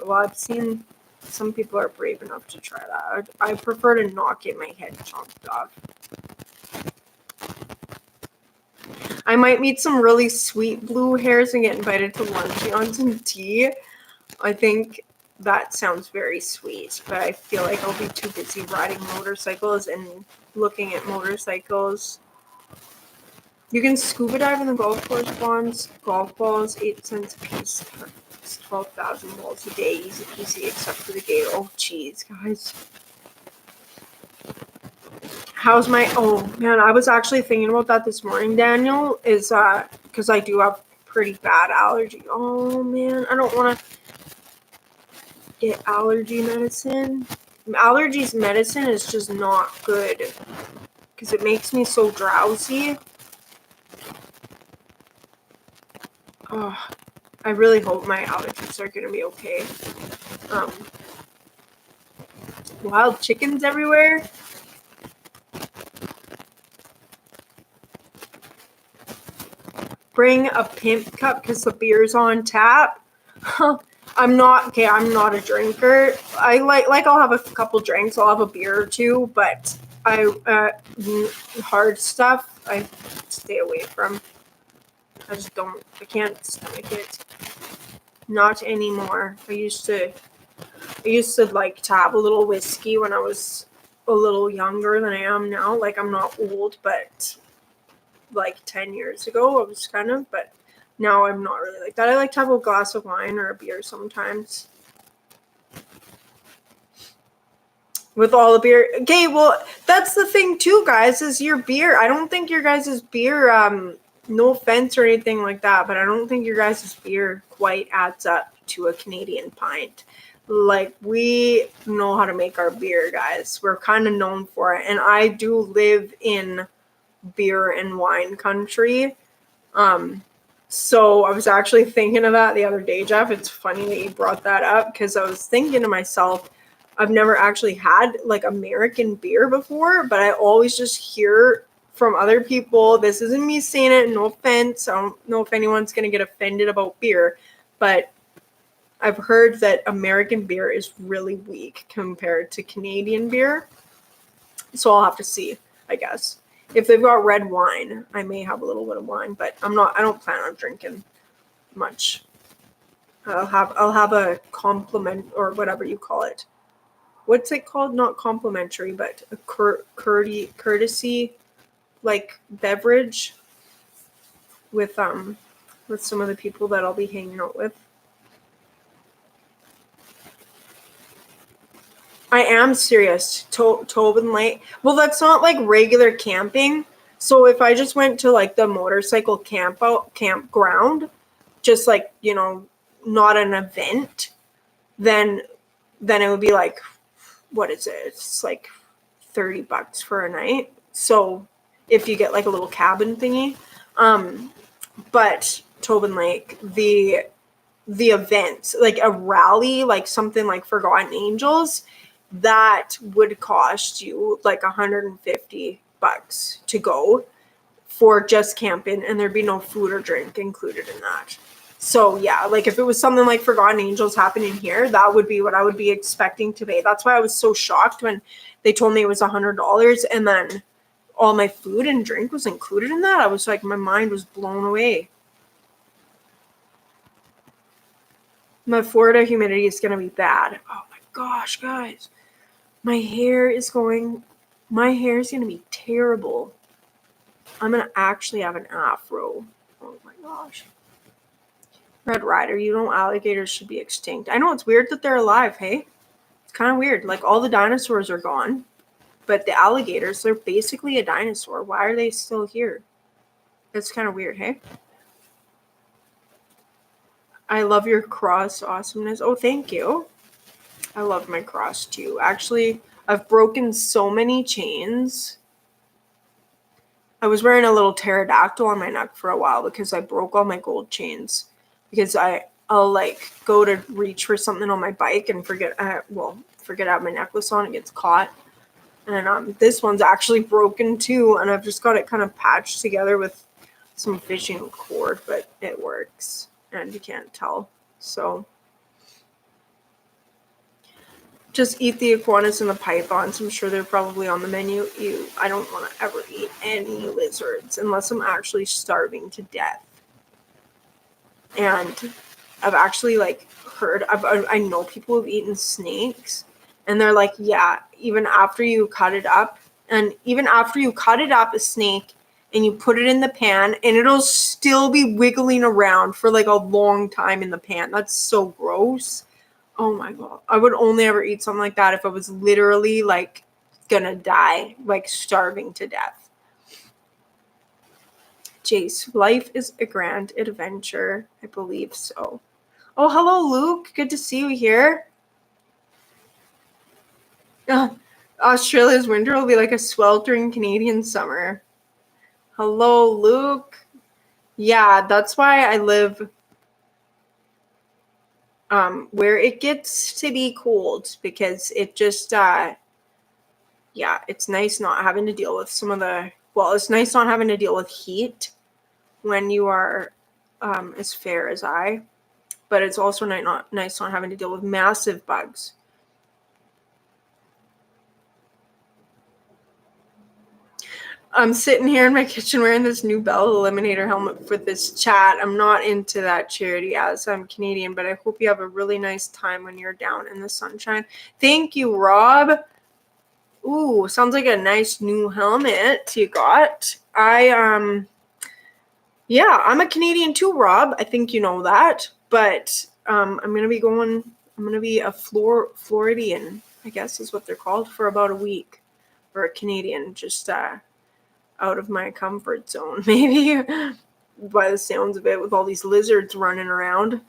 well, I've seen some people are brave enough to try that. I prefer to not get my head chomped off. I might meet some really sweet blue hairs and get invited to lunch on some tea. I think that sounds very sweet, but I feel like I'll be too busy riding motorcycles and looking at motorcycles. You can scuba dive in the golf course ponds. Golf balls, 8 cents a piece. It's 12,000 balls a day, easy peasy, except for the gate. Oh, jeez, guys. How's my, oh man, I was actually thinking about that this morning, Daniel, is because I do have pretty bad allergy. Oh man, I don't want to get allergy medicine. Allergies medicine is just not good because it makes me so drowsy. Oh, I really hope my allergies are going to be okay. Wild chickens everywhere. Bring a pimp cup because the beer's on tap. I'm not a drinker. I I'll have a couple drinks. I'll have a beer or two, but hard stuff I stay away from. I can't stomach it. Not anymore. I used to like to have a little whiskey when I was a little younger than I am now. Like, I'm not old, but like 10 years ago I was kind of, but now I'm not really like that. I like to have a glass of wine or a beer sometimes. With all the beer. Okay, well, that's the thing too, guys, is your beer. I don't think your guys' beer, no offense or anything like that, but I don't think your guys' beer quite adds up to a Canadian pint. Like, we know how to make our beer, guys. We're kind of known for it. And I do live in beer and wine country. So I was actually thinking of that the other day, Jeff. It's funny that you brought that up because I was thinking to myself, I've never actually had like American beer before, but I always just hear from other people. This isn't me saying it, no offense. I don't know if anyone's going to get offended about beer, but I've heard that American beer is really weak compared to Canadian beer. So I'll have to see, I guess. If they've got red wine, I may have a little bit of wine, but I don't plan on drinking much. I'll have a compliment or whatever you call it. What's it called? Not complimentary, but a courtesy like beverage with some of the people that I'll be hanging out with. I am serious. Tobin Lake. Well, that's not like regular camping. So if I just went to like the motorcycle campground, just like, not an event, then it would be like, what is it? It's like $30 for a night. So if you get like a little cabin thingy. But Tobin Lake, the event, like a rally, like something like Forgotten Angels, that would cost you like $150 to go for just camping, and there'd be no food or drink included in that. So yeah, like if it was something like Forgotten Angels happening here, that would be what I would be expecting to pay. That's why I was so shocked when they told me it was $100 and then all my food and drink was included in that. I was like, my mind was blown away. My Florida humidity is going to be bad. Oh my gosh, guys. My hair is going to be terrible. I'm going to actually have an afro. Oh my gosh. Red Rider, you know alligators should be extinct. I know, it's weird that they're alive, hey? It's kind of weird. Like, all the dinosaurs are gone, but the alligators, they're basically a dinosaur. Why are they still here? It's kind of weird, hey? I love your cross awesomeness. Oh, thank you. I love my cross too. Actually, I've broken so many chains. I was wearing a little pterodactyl on my neck for a while because I broke all my gold chains. Because I'll like go to reach for something on my bike and forget I have my necklace on, it gets caught. And this one's actually broken too, and I've just got it kind of patched together with some fishing cord, but it works. And you can't tell. So just eat the iguanas and the pythons. I'm sure they're probably on the menu. I don't want to ever eat any lizards unless I'm actually starving to death. And I've actually like heard, I know people who've eaten snakes, and they're like, yeah, even after you cut it up, a snake, and you put it in the pan, and it'll still be wiggling around for like a long time in the pan. That's so gross. Oh my God. I would only ever eat something like that if I was literally like gonna die, like starving to death. Jace, life is a grand adventure. I believe so. Oh, hello, Luke. Good to see you here. Australia's winter will be like a sweltering Canadian summer. Hello, Luke. Yeah, that's why I live where it gets to be cold, because it just it's nice not having to deal with it's nice not having to deal with heat when you are as fair as I, but it's also nice not having to deal with massive bugs. I'm sitting here in my kitchen wearing this new Bell Eliminator helmet for this chat. I'm not into that charity as I'm Canadian, but I hope you have a really nice time when you're down in the sunshine. Thank you, Rob. Ooh, sounds like a nice new helmet you got. I'm a Canadian too, Rob. I think you know that. But I'm going to be a Floridian, I guess is what they're called, for about a week. Or a Canadian, just out of my comfort zone, maybe, by the sounds of it, with all these lizards running around.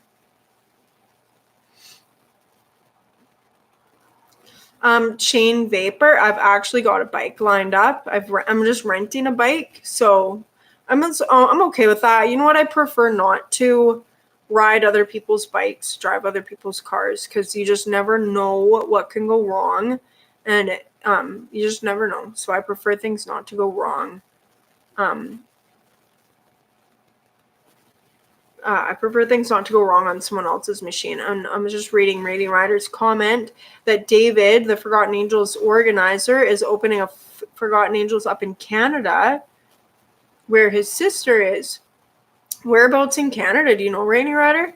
Chain Vapor, I've actually got a bike lined up. I'm just renting a bike, so I'm okay with that. You know what? I prefer not to ride other people's bikes, drive other people's cars, because you just never know what can go wrong, and you just never know. So I prefer things not to go wrong. I prefer things not to go wrong on someone else's machine. And I'm just reading Rating Rider's comment that David, the Forgotten Angels organizer, is opening a Forgotten Angels up in Canada, where his sister is. Whereabouts in Canada? Do you know, Rating Rider?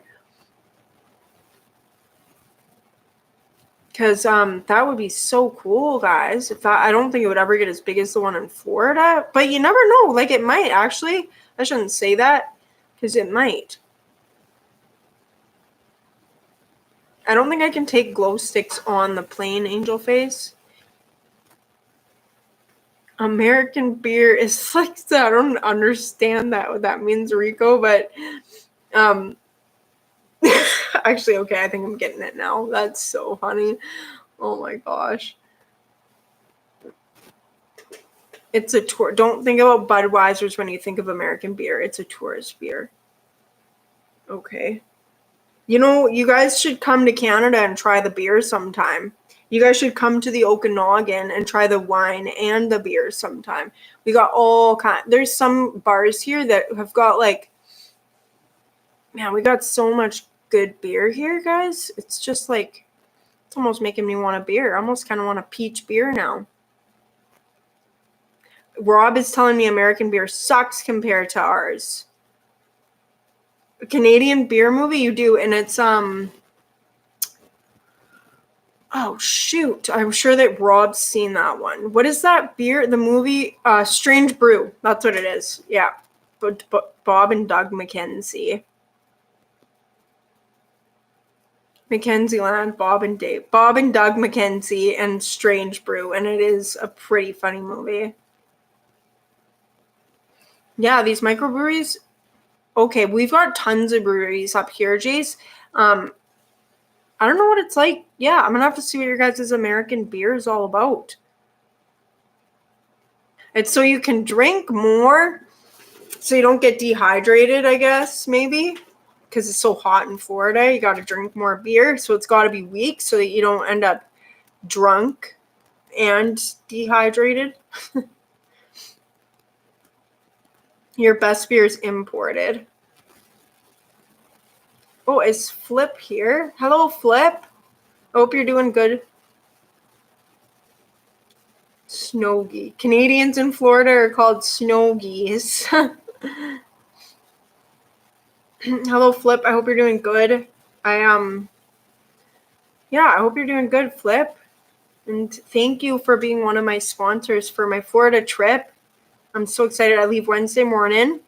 Because that would be so cool, guys. I don't think it would ever get as big as the one in Florida, but you never know. Like, it might actually. I shouldn't say that, because it might. I don't think I can take glow sticks on the plain angel face. American beer is like that. I don't understand what that means, Rico, but actually, okay, I think I'm getting it now. That's so funny. Oh my gosh. It's a tour. Don't think about Budweiser's when you think of American beer. It's a tourist beer. Okay. You know, you guys should come to Canada and try the beer sometime. You guys should come to the Okanagan and try the wine and the beer sometime. We got all kind. There's some bars here that have got like, man, we got so much good beer here, guys. It's just like, it's almost making me want a beer. I almost kind of want a peach beer now. Rob is telling me American beer sucks compared to ours. A Canadian beer movie you do, and it's oh shoot, I'm sure that Rob's seen that one. What is that beer? The movie Strange Brew. That's what it is. Yeah. But Bob and Doug McKenzie. Mackenzie Land, Bob and Doug McKenzie, and Strange Brew, and it is a pretty funny movie. Yeah, these microbreweries. Okay, we've got tons of breweries up here, Jace. I don't know what it's like. Yeah, I'm gonna have to see what your guys' American beer is all about. It's so you can drink more, so you don't get dehydrated, I guess, maybe. Because it's so hot in Florida, you got to drink more beer, so it's got to be weak so that you don't end up drunk and dehydrated. Your best beer is imported. Oh, is Flip here? Hello, Flip. I hope you're doing good. Snowgie. Canadians in Florida are called snowgies. Hello, Flip. I hope you're doing good. I hope you're doing good, Flip. And thank you for being one of my sponsors for my Florida trip. I'm so excited. I leave Wednesday morning.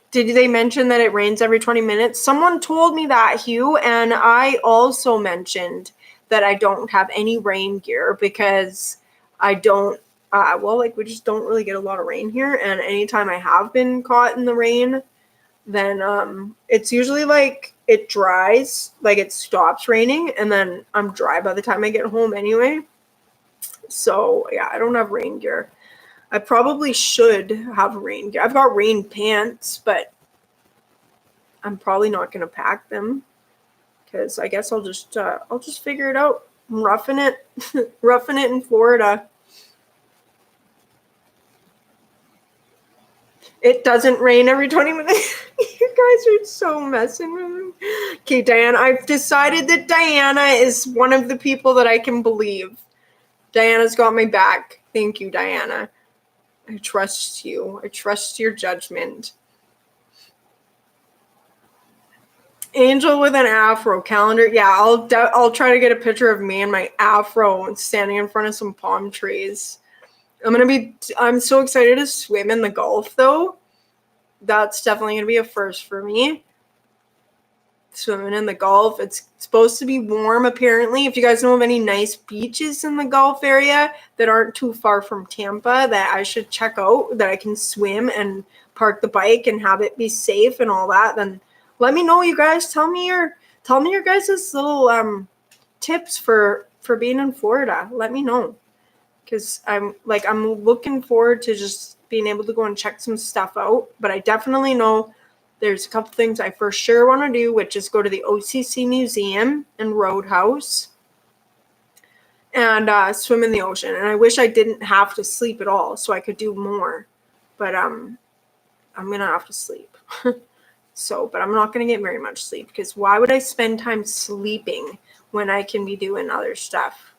Did they mention that it rains every 20 minutes? Someone told me that, Hugh, and I also mentioned that I don't have any rain gear because I don't, we just don't really get a lot of rain here, and anytime I have been caught in the rain, then it's usually like it dries, like it stops raining, and then I'm dry by the time I get home anyway. So, yeah, I don't have rain gear. I probably should have rain gear. I've got rain pants, but I'm probably not going to pack them because I guess I'll just figure it out. I'm roughing it in Florida. It doesn't rain every 20 minutes. You guys are so messing with me. Okay, Diana, I've decided that Diana is one of the people that I can believe. Diana's got my back. Thank you, Diana. I trust you. I trust your judgment. Angel with an afro calendar. Yeah, I'll try to get a picture of me and my afro standing in front of some palm trees. I'm so excited to swim in the Gulf, though. That's definitely going to be a first for me. Swimming in the Gulf. It's supposed to be warm, apparently. If you guys know of any nice beaches in the Gulf area that aren't too far from Tampa that I should check out, that I can swim and park the bike and have it be safe and all that, then let me know, you guys. Tell me your guys' little tips for being in Florida. Let me know. Because I'm looking forward to just being able to go and check some stuff out. But I definitely know there's a couple things I for sure want to do, which is go to the OCC Museum and Roadhouse and swim in the ocean. And I wish I didn't have to sleep at all so I could do more. But I'm going to have to sleep. But I'm not going to get very much sleep because why would I spend time sleeping when I can be doing other stuff?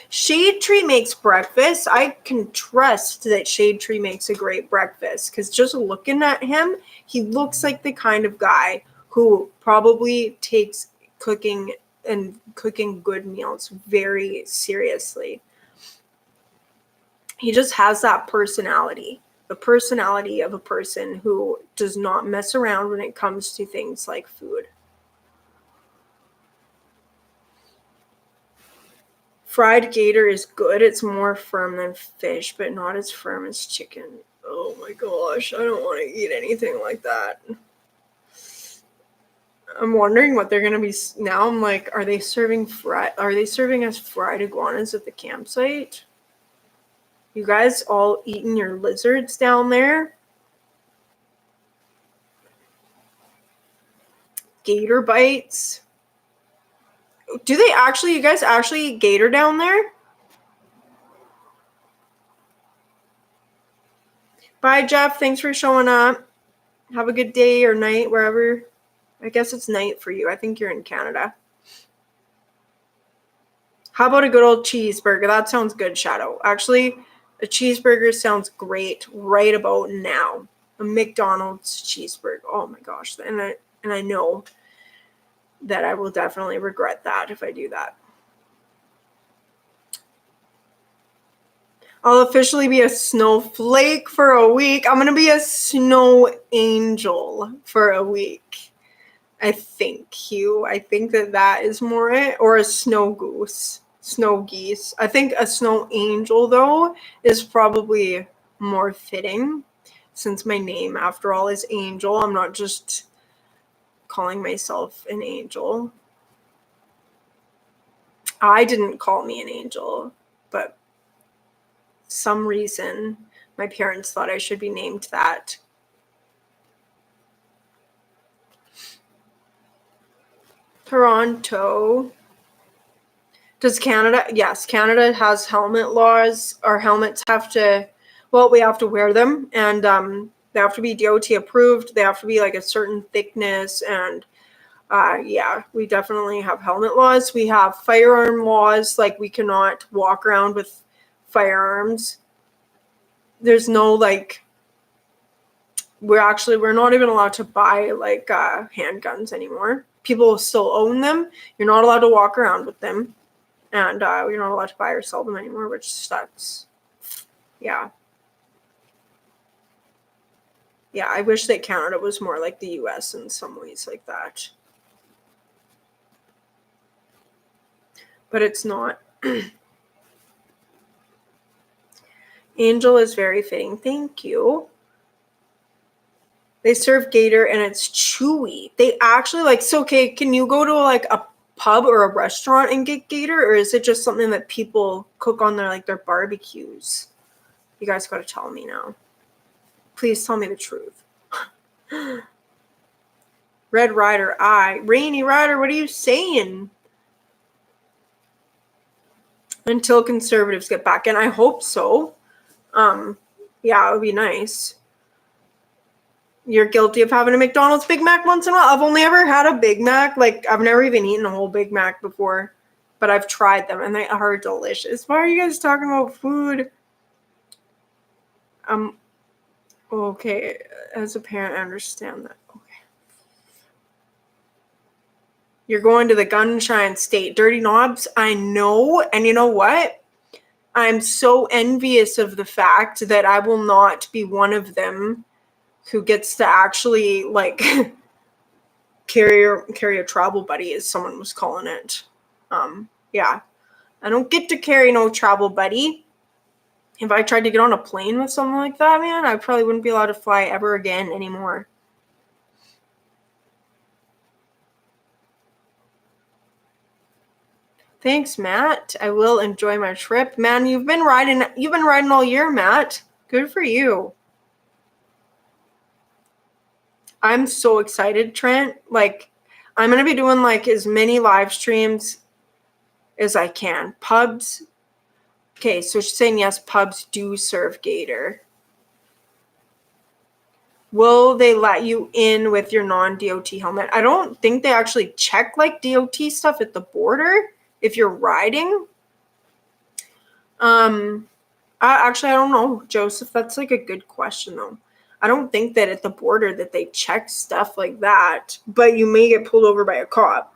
Shade Tree makes breakfast. I can trust that Shade Tree makes a great breakfast because just looking at him, he looks like the kind of guy who probably takes cooking good meals very seriously. He just has that personality, the personality of a person who does not mess around when it comes to things like food. Fried gator is good. It's more firm than fish, but not as firm as chicken. Oh my gosh, I don't want to eat anything like that. I'm wondering what they're going to be now. I'm like, are they serving us fried iguanas at the campsite? You guys all eating your lizards down there? Gator bites. Do they actually, you guys actually eat gator down there? Bye, Jeff. Thanks for showing up. Have a good day or night, wherever. I guess it's night for you. I think you're in Canada. How about a good old cheeseburger? That sounds good, Shadow. Actually, a cheeseburger sounds great right about now. A McDonald's cheeseburger. Oh my gosh. And I know that I will definitely regret that if I do that. I'll officially be a snowflake for a week. I'm going to be a snow angel for a week. I think, Hugh. I think that is more it. Or a snow goose. Snow geese. I think a snow angel, though, is probably more fitting. Since my name, after all, is Angel. I'm not just calling myself an angel. I didn't call me an angel, but some reason my parents thought I should be named that. Toronto. Does Canada? Yes, Canada has helmet laws. Our helmets have to, well, we have to wear them, and they have to be DOT approved. They have to be like a certain thickness, and yeah, we definitely have helmet laws. We have firearm laws, like we cannot walk around with firearms. There's no like, we're not even allowed to buy like handguns anymore. People still own them. You're not allowed to walk around with them. And we're not allowed to buy or sell them anymore, which sucks. Yeah. Yeah, I wish that Canada was more like the US in some ways like that. But it's not. Angel is very fitting. Thank you. They serve gator and it's chewy. They actually like, so okay, can you go to like a pub or a restaurant and get gator, or is it just something that people cook on their like their barbecues? You guys gotta tell me now. Please tell me the truth. Red Rider, Rainy Rider, what are you saying? Until conservatives get back in. I hope so. Yeah, it would be nice. You're guilty of having a McDonald's Big Mac once in a while. I've only ever had a Big Mac. Like, I've never even eaten a whole Big Mac before. But I've tried them, and they are delicious. Why are you guys talking about food? Okay. As a parent, I understand that. Okay. You're going to the Gunshine State. Dirty Knobs, I know. And you know what? I'm so envious of the fact that I will not be one of them who gets to actually, like, carry a travel buddy, as someone was calling it. Yeah. I don't get to carry no travel buddy. If I tried to get on a plane with someone like that, man, I probably wouldn't be allowed to fly ever again anymore. Thanks, Matt. I will enjoy my trip. Man, you've been riding all year, Matt. Good for you. I'm so excited, Trent. Like, I'm going to be doing like as many live streams as I can. Pubs. Okay, so she's saying yes, pubs do serve gator. Will they let you in with your non-DOT helmet? I don't think they actually check like DOT stuff at the border if you're riding. Actually, I don't know, Joseph. That's like a good question, though. I don't think that at the border that they check stuff like that, but you may get pulled over by a cop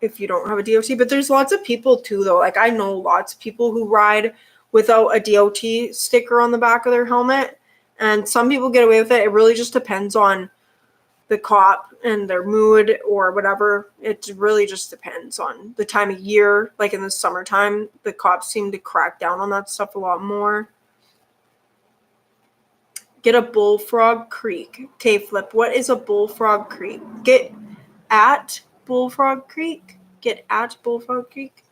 if you don't have a DOT. But there's lots of people too, though. Like, I know lots of people who ride without a DOT sticker on the back of their helmet, and some people get away with it. It really just depends on the cop and their mood or whatever. It really just depends on the time of year. Like in the summertime, the cops seem to crack down on that stuff a lot more. Get a Bullfrog Creek. Okay, Flip, what is a Bullfrog Creek? Get at Bullfrog Creek? Get at Bullfrog Creek?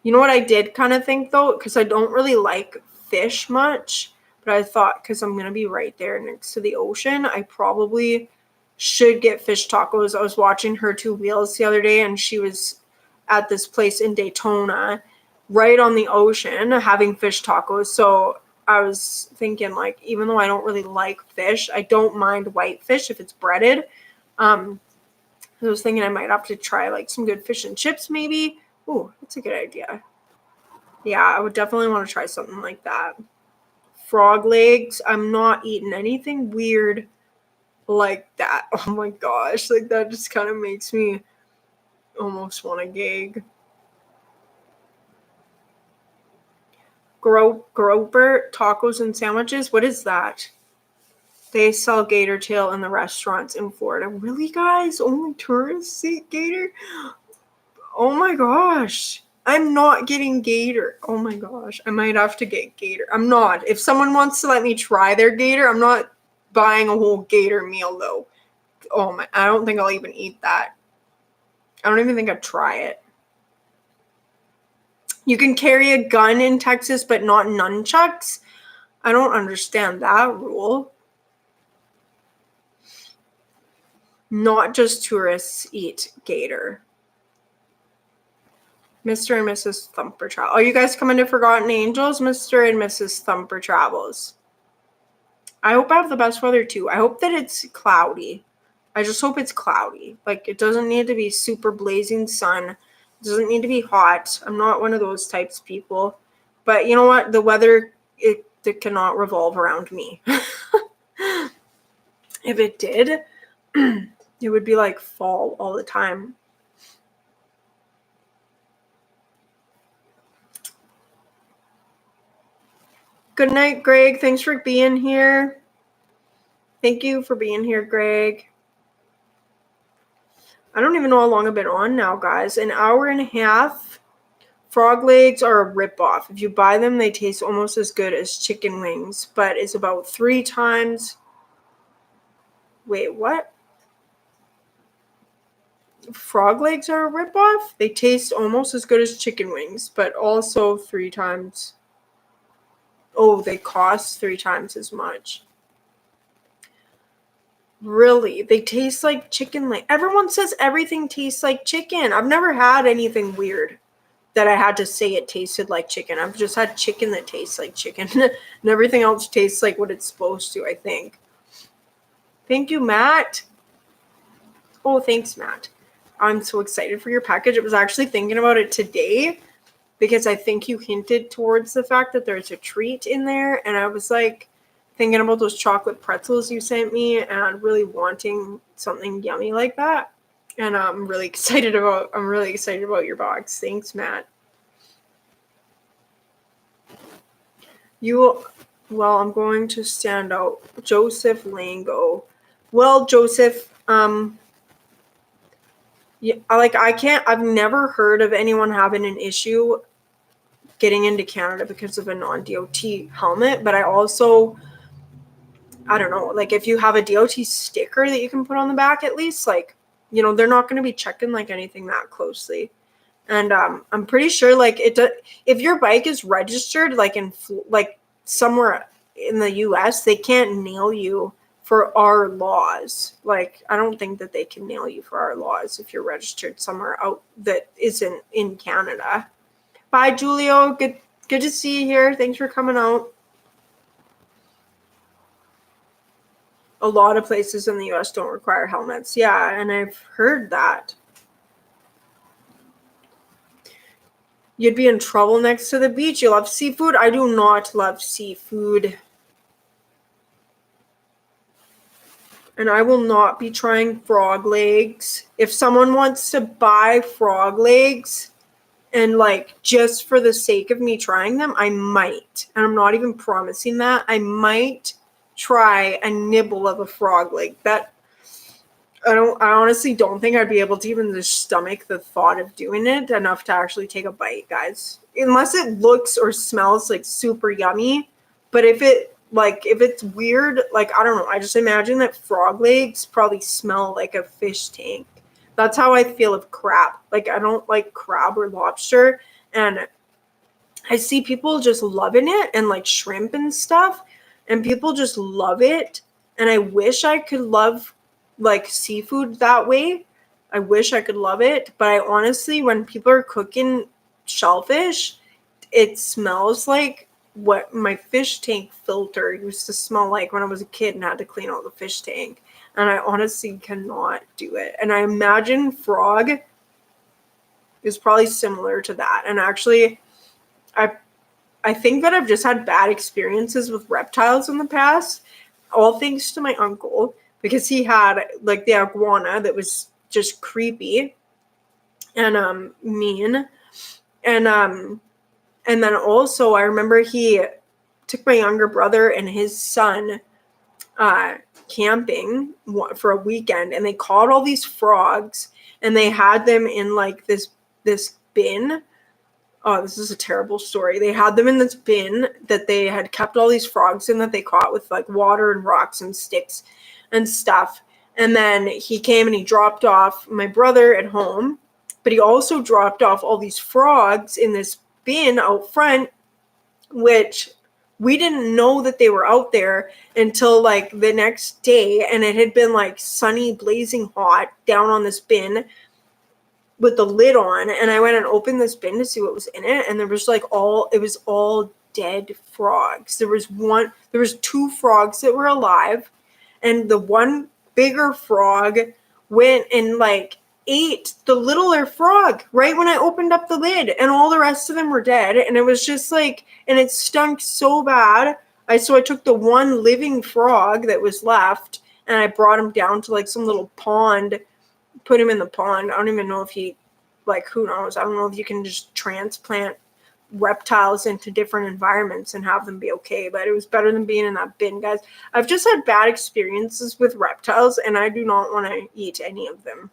You know what I did kind of think though, because I don't really like fish much, but I thought because I'm gonna be right there next to the ocean, I probably should get fish tacos. I was watching Her Two Wheels the other day, and she was at this place in Daytona, right on the ocean, having fish tacos. So I was thinking, like, even though I don't really like fish, I don't mind white fish if it's breaded. I was thinking I might have to try like some good fish and chips, maybe. Ooh, that's a good idea. Yeah, I would definitely want to try something like that. Frog legs. I'm not eating anything weird like that. Oh my gosh, like that just kind of makes me almost want to gag. Groper tacos and sandwiches. What is that? They sell gator tail in the restaurants in Florida. Really, guys? Only tourists eat gator? Oh my gosh. I'm not getting gator. Oh my gosh. I might have to get gator. I'm not. If someone wants to let me try their gator, I'm not buying a whole gator meal though. Oh my, I don't think I'll even eat that. I don't even think I'd try it. You can carry a gun in Texas, but not nunchucks. I don't understand that rule. Not just tourists eat gator. Mr. and Mrs. Thumper Travel. Are you guys coming to Forgotten Angels? Mr. and Mrs. Thumper Travels. I hope I have the best weather too. I hope that it's cloudy. I just hope it's cloudy. Like, it doesn't need to be super blazing sun. It doesn't need to be hot. I'm not one of those types of people. But you know what? The weather, it cannot revolve around me. If it did, it would be like fall all the time. Good night, Greg. Thanks for being here. Thank you for being here, Greg. I don't even know how long I've been on now, guys. An hour and a half. Frog legs are a ripoff. If you buy them, they taste almost as good as chicken wings, but it's about 3 times. Wait, what? Frog legs are a ripoff? They taste almost as good as chicken wings, but also 3 times. Oh, they cost 3 times as much. Really? They taste like chicken leg. Everyone says everything tastes like chicken. I've never had anything weird that I had to say it tasted like chicken. I've just had chicken that tastes like chicken. And everything else tastes like what it's supposed to, I think. Thank you, Matt. Oh, thanks, Matt. I'm so excited for your package. I was actually thinking about it today because I think you hinted towards the fact that there's a treat in there. And I was like thinking about those chocolate pretzels you sent me and really wanting something yummy like that. And I'm really excited about your box. Thanks, Matt. Well, I'm going to stand out. Joseph Lango. Well, Joseph, yeah, I've never heard of anyone having an issue getting into Canada because of a non-DOT helmet, but I don't know, like if you have a DOT sticker that you can put on the back at least, like, you know, they're not going to be checking like anything that closely. And I'm pretty sure like if your bike is registered like in like somewhere in the US, they can't nail you for our laws. Like, I don't think that they can nail you for our laws if you're registered somewhere out that isn't in Canada. Bye, Julio. Good to see you here. Thanks for coming out. A lot of places in the US don't require helmets. Yeah, and I've heard that. You'd be in trouble next to the beach. You love seafood? I do not love seafood. And I will not be trying frog legs. If someone wants to buy frog legs and like just for the sake of me trying them, I might. And I'm not even promising that. I might try a nibble of a frog leg. That I honestly don't think I'd be able to even just stomach the thought of doing it enough to actually take a bite, guys. Unless it looks or smells like super yummy. But if it's weird, like, I don't know. I just imagine that frog legs probably smell like a fish tank. That's how I feel of crab. Like, I don't like crab or lobster. And I see people just loving it, and like shrimp and stuff, and people just love it. And I wish I could love like seafood that way. I wish I could love it, but I honestly, when people are cooking shellfish, it smells like what my fish tank filter used to smell like when I was a kid and had to clean out the fish tank. And I honestly cannot do it. And I imagine frog is probably similar to that. And actually, I I think that I've just had bad experiences with reptiles in the past, all thanks to my uncle, because he had like the iguana that was just creepy and mean. And then also I remember he took my younger brother and his son uh camping for a weekend, and they caught all these frogs, and they had them in like this bin. Oh, this is a terrible story. They had them in this bin that they had kept all these frogs in that they caught with like water and rocks and sticks and stuff. And then he came and he dropped off my brother at home, but he also dropped off all these frogs in this bin out front, which we didn't know that they were out there until like the next day. And it had been like sunny, blazing hot down on this bin with the lid on, and I went and opened this bin to see what was in it, and there was like it was all dead frogs. There was two frogs that were alive, and the one bigger frog went and like ate the littler frog right when I opened up the lid, and all the rest of them were dead. And it was just like, and it stunk so bad. So I took the one living frog that was left, and I brought him down to like some little pond, put him in the pond. I don't even know if he, like, who knows? I don't know if you can just transplant reptiles into different environments and have them be okay, but it was better than being in that bin, guys. I've just had bad experiences with reptiles, and I do not want to eat any of them.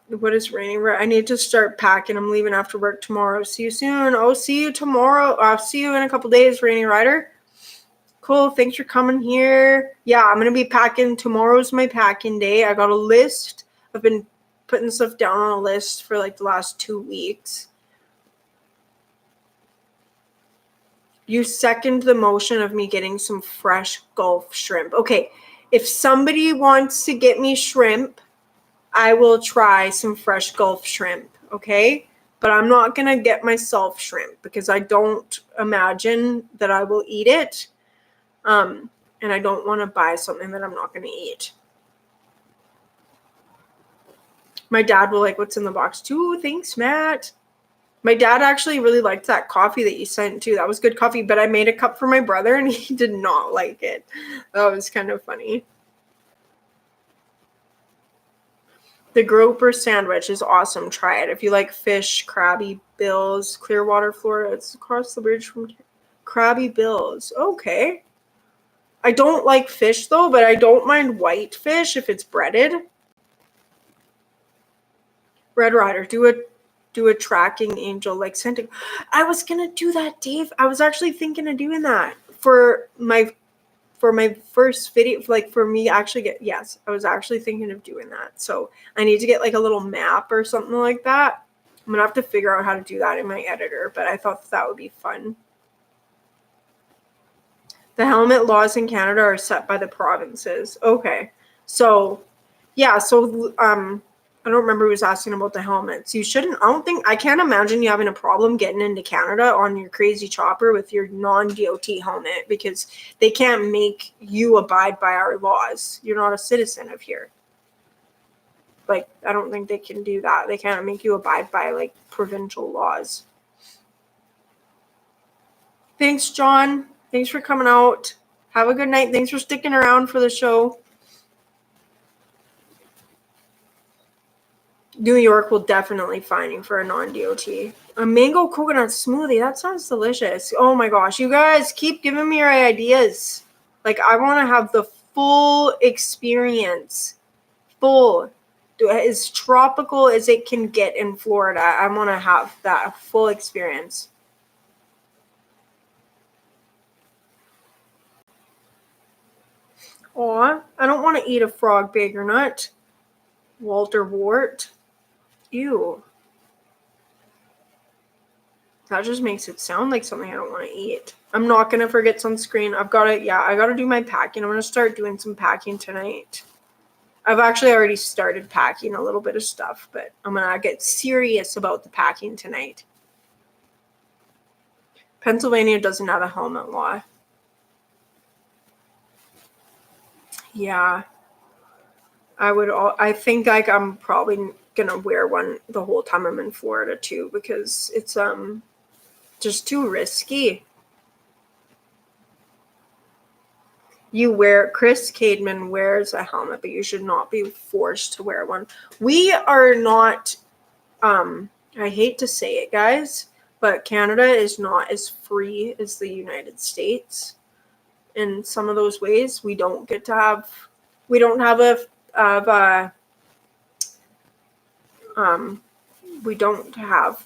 What is raining? I need to start packing. I'm leaving after work tomorrow. See you soon. Oh, see you tomorrow. I'll see you in a couple days, Rainy Rider. Cool. Thanks for coming here. Yeah, I'm going to be packing. Tomorrow's my packing day. I got a list. I've been putting stuff down on a list for like the last 2 weeks. You second the motion of me getting some fresh Gulf shrimp. Okay, if somebody wants to get me shrimp, I will try some fresh Gulf shrimp, okay? But I'm not going to get myself shrimp because I don't imagine that I will eat it. And I don't want to buy something that I'm not going to eat. My dad will like what's in the box too. Thanks, Matt. My dad actually really liked that coffee that you sent too. That was good coffee, but I made a cup for my brother and he did not like it. That was kind of funny. The grouper sandwich is awesome. Try it. If you like fish, Krabby Bills, Clearwater, Florida. It's across the bridge from Krabby Bills. Okay. I don't like fish though, but I don't mind white fish if it's breaded. Red Rider, do a tracking angel like sending. I was gonna do that, Dave. I was actually thinking of doing that for my first video, like for me actually yes, I was actually thinking of doing that. So I need to get like a little map or something like that. I'm gonna have to figure out how to do that in my editor, but I thought that would be fun. The helmet laws in Canada are set by the provinces. Okay. So yeah, so I don't remember who was asking about the helmets. You shouldn't, I can't imagine you having a problem getting into Canada on your crazy chopper with your non-DOT helmet because they can't make you abide by our laws. You're not a citizen of here. Like, I don't think they can do that. They can't make you abide by, like, provincial laws. Thanks, John. Thanks for coming out. Have a good night. Thanks for sticking around for the show. New York will definitely fine you for a non-DOT. A mango coconut smoothie. That sounds delicious. Oh my gosh. You guys keep giving me your ideas. Like, I want to have the full experience. Full. As tropical as it can get in Florida. I want to have that full experience. Aw, I don't want to eat a frog, Bigger Nut. Walter Wart. Ew. That just makes it sound like something I don't want to eat. I'm not going to forget sunscreen. I got to do my packing. I'm going to start doing some packing tonight. I've actually already started packing a little bit of stuff, but I'm going to get serious about the packing tonight. Pennsylvania doesn't have a helmet law. Yeah. I think like I'm probably going to wear one the whole time I'm in Florida too, because it's just too risky. Chris Cademan wears a helmet, but you should not be forced to wear one. We are not, I hate to say it, guys, but Canada is not as free as the United States. In some of those ways, we don't have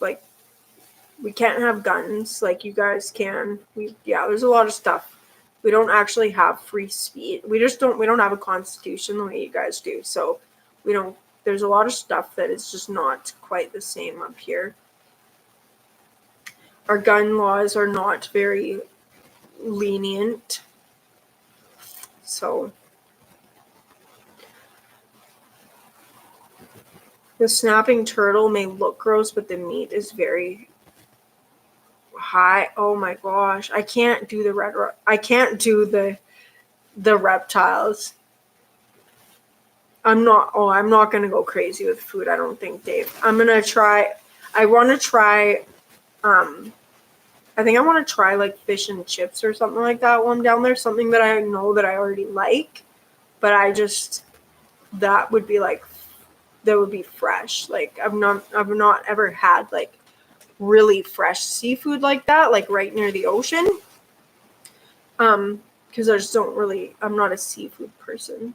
like, we can't have guns like you guys can. There's a lot of stuff. We don't actually have free speech. We don't have a constitution the way you guys do. So there's a lot of stuff that is just not quite the same up here. Our gun laws are not very lenient. So the snapping turtle may look gross, but the meat is very high. Oh my gosh. I can't do I can't do the reptiles. I'm not going to go crazy with food, I don't think, Dave. I think I want to try like fish and chips or something like that while I'm down there. Something that I know that I already like, but that would be fresh. Like I've not ever had like really fresh seafood like that, like right near the ocean. Because I'm not a seafood person.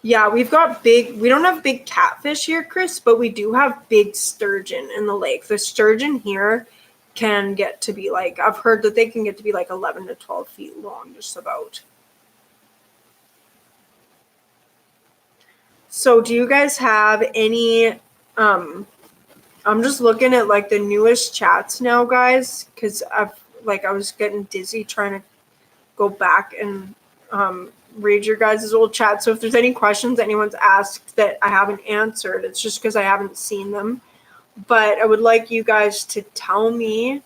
Yeah, we don't have big catfish here, Chris, but we do have big sturgeon in the lake. The sturgeon here can get to be like, I've heard that they can get to be like 11 to 12 feet long, just about. So do you guys have any, I'm just looking at like the newest chats now, guys, because I was getting dizzy trying to go back and read your guys' old chat. So if there's any questions anyone's asked that I haven't answered, it's just because I haven't seen them. But I would like you guys to tell me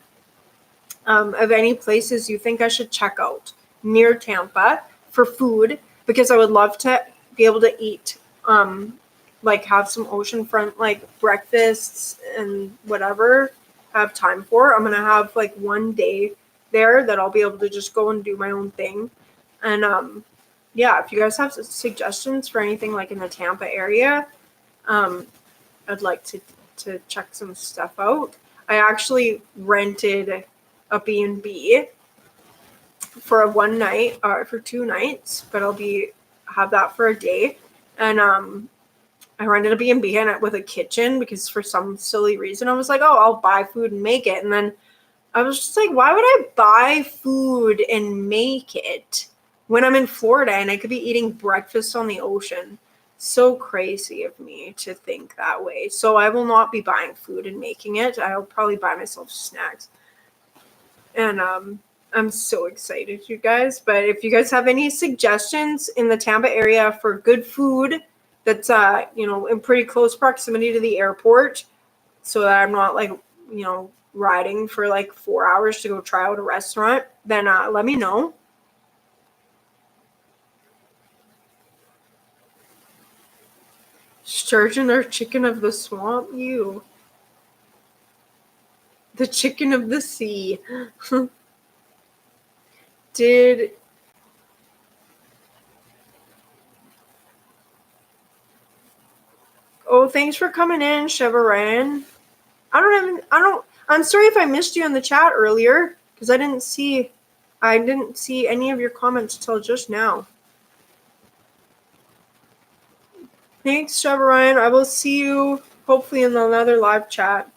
of any places you think I should check out near Tampa for food, because I would love to be able to eat, like have some oceanfront like breakfasts and whatever I have time for. I'm going to have like one day there that I'll be able to just go and do my own thing. And if you guys have suggestions for anything like in the Tampa area, I'd like to check some stuff out. I actually rented a B&B for one night or for 2 nights, but I'll have that for a day. And I rented a B&B with a kitchen because for some silly reason I was like, oh, I'll buy food and make it. And then I was just like, why would I buy food and make it when I'm in Florida and I could be eating breakfast on the ocean? So crazy of me to think that way. So I will not be buying food and making it. I'll probably buy myself snacks. And I'm so excited, you guys. But if you guys have any suggestions in the Tampa area for good food that's in pretty close proximity to the airport, so that I'm not like, riding for like 4 hours to go try out a restaurant, then let me know. Sturgeon or chicken of the swamp? You. The chicken of the sea. Oh, thanks for coming in, Chevron. I'm sorry if I missed you in the chat earlier, because I didn't see any of your comments till just now. Thanks, Chevron. I will see you hopefully in another live chat.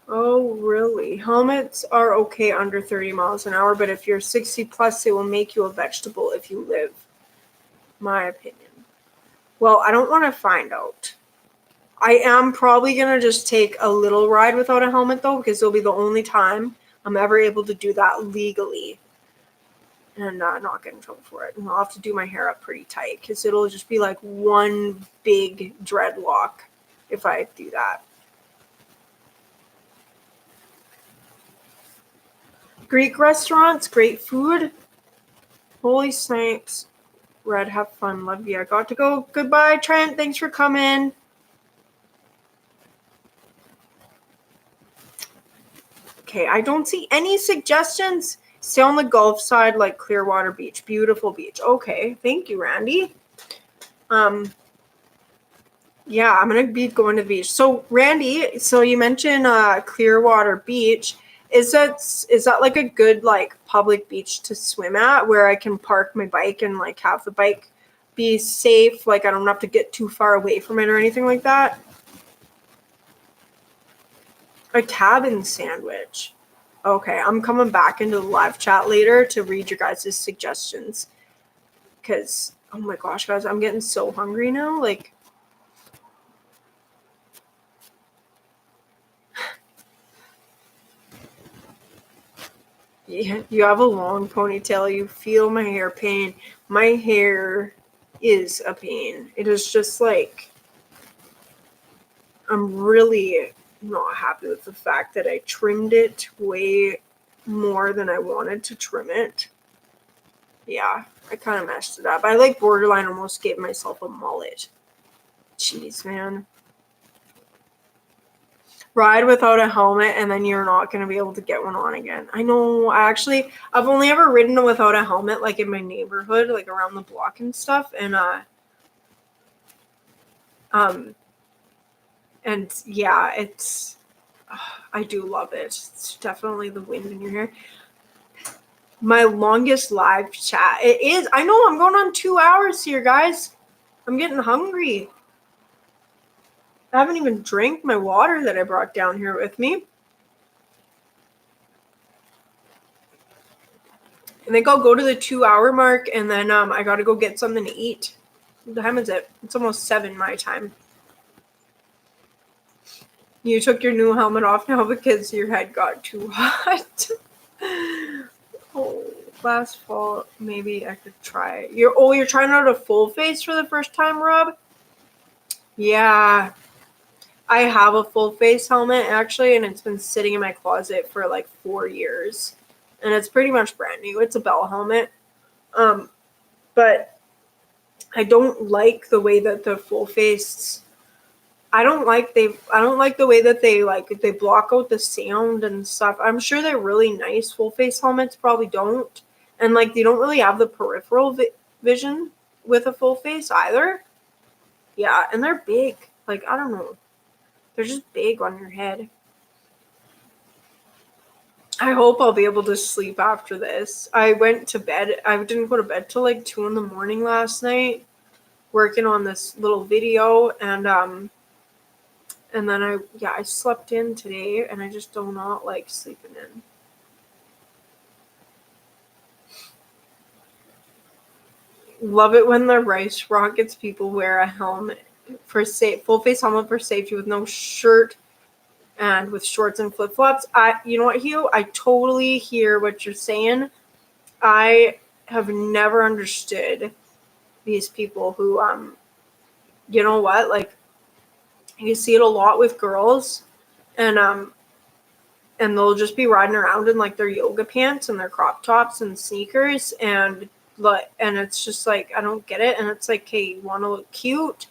Oh, Oh, really? Helmets are okay under 30 miles an hour, but if you're 60 plus, they will make you a vegetable if you live. My opinion. Well, I don't want to find out. I am probably going to just take a little ride without a helmet, though, because it'll be the only time I'm ever able to do that legally and not get in trouble for it. And I'll have to do my hair up pretty tight because it'll just be like one big dreadlock if I do that. Greek restaurants, great food. Holy snipes. Red, have fun. Love you. I got to go. Goodbye, Trent. Thanks for coming. Okay, I don't see any suggestions. Stay on the Gulf side like Clearwater Beach. Beautiful beach. Okay, thank you, Randy. Yeah, I'm going to be going to the beach. So, Randy, so you mentioned Clearwater Beach. Is that like a good like public beach to swim at where I can park my bike and like have the bike be safe? Like I don't have to get too far away from it or anything like that? A cabin sandwich. Okay, I'm coming back into the live chat later to read your guys' suggestions. Because, oh my gosh, guys, I'm getting so hungry now. Like, yeah, you have a long ponytail. You feel my hair pain. My hair is a pain. It is just like, I'm really not happy with the fact that I trimmed it way more than I wanted to trim it. Yeah, I kind of messed it up. I like borderline almost gave myself a mullet. Jeez, man. Ride without a helmet and then you're not going to be able to get one on again. I know. I've only ever ridden without a helmet like in my neighborhood, like around the block and stuff. And yeah, I do love it. It's definitely the wind in your hair. My longest live chat. It is. I know I'm going on 2 hours here, guys. I'm getting hungry. I haven't even drank my water that I brought down here with me. I think I'll go to the 2 hour mark and then I got to go get something to eat. What time is it? It's almost 7 my time. You took your new helmet off now because your head got too hot. Oh, last fall, maybe I could try it. You're trying out a full face for the first time, Rob? Yeah. I have a full face helmet actually, and it's been sitting in my closet for like 4 years. And it's pretty much brand new. It's a Bell helmet. But I don't like the way that the full face I don't like the way that they block out the sound and stuff. I'm sure they're really nice. Full face helmets probably don't. And like they don't really have the peripheral vision with a full face either. Yeah, and they're big. Like I don't know. They're just big on your head. I hope I'll be able to sleep after this. I went to bed. I didn't go to bed till like 2 a.m. last night working on this little video and then I slept in today and I just do not like sleeping in. Love it when the Rice Rockets people wear a helmet for full face helmet for safety with no shirt and with shorts and flip flops. You know what, Hugh? I totally hear what you're saying. I have never understood these people who you know what, like you see it a lot with girls and they'll just be riding around in like their yoga pants and their crop tops and sneakers and it's just like I don't get it. And it's like, hey, you want to look cute,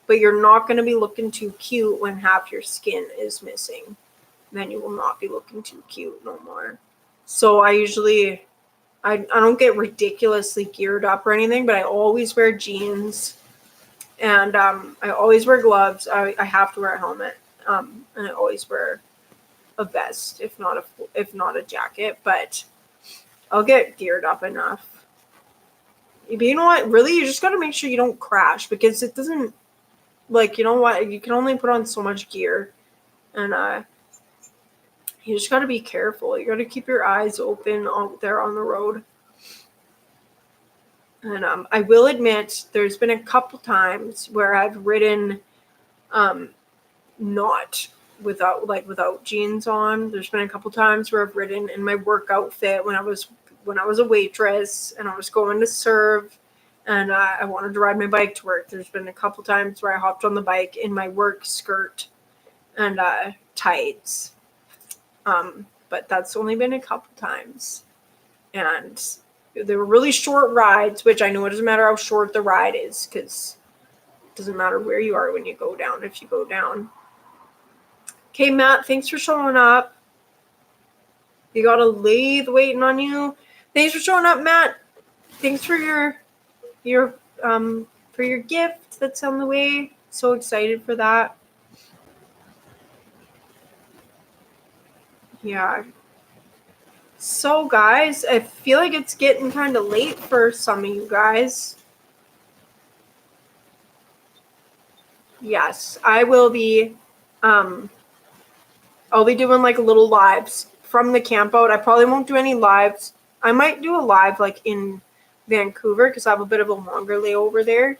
but you're not going to be looking too cute when half your skin is missing. Then you will not be looking too cute no more. So I don't get ridiculously geared up or anything, but I always wear jeans and I always wear gloves. I have to wear a helmet and I always wear a vest, if not a jacket, but I'll get geared up enough. But you know what? Really, you just got to make sure you don't crash because it doesn't, like, you know what? You can only put on so much gear. And You just got to be careful. You got to keep your eyes open out there on the road. And I will admit, there's been a couple times where I've ridden not without jeans on. There's been a couple times where I've ridden in my work outfit when I was a waitress and I was going to serve, and I wanted to ride my bike to work. There's been a couple times where I hopped on the bike in my work skirt and tights. But that's only been a couple times. And they were really short rides, which I know it doesn't matter how short the ride is, because it doesn't matter where you are when you go down, if you go down. Okay, Matt, thanks for showing up. You got a lathe waiting on you. Thanks for showing up, Matt. Thanks for your gift that's on the way. So excited for that. Yeah. So, guys, I feel like it's getting kind of late for some of you guys. Yes, I will be. I'll be doing like little lives from the camp out. I probably won't do any lives. I might do a live like in Vancouver because I have a bit of a longer layover there.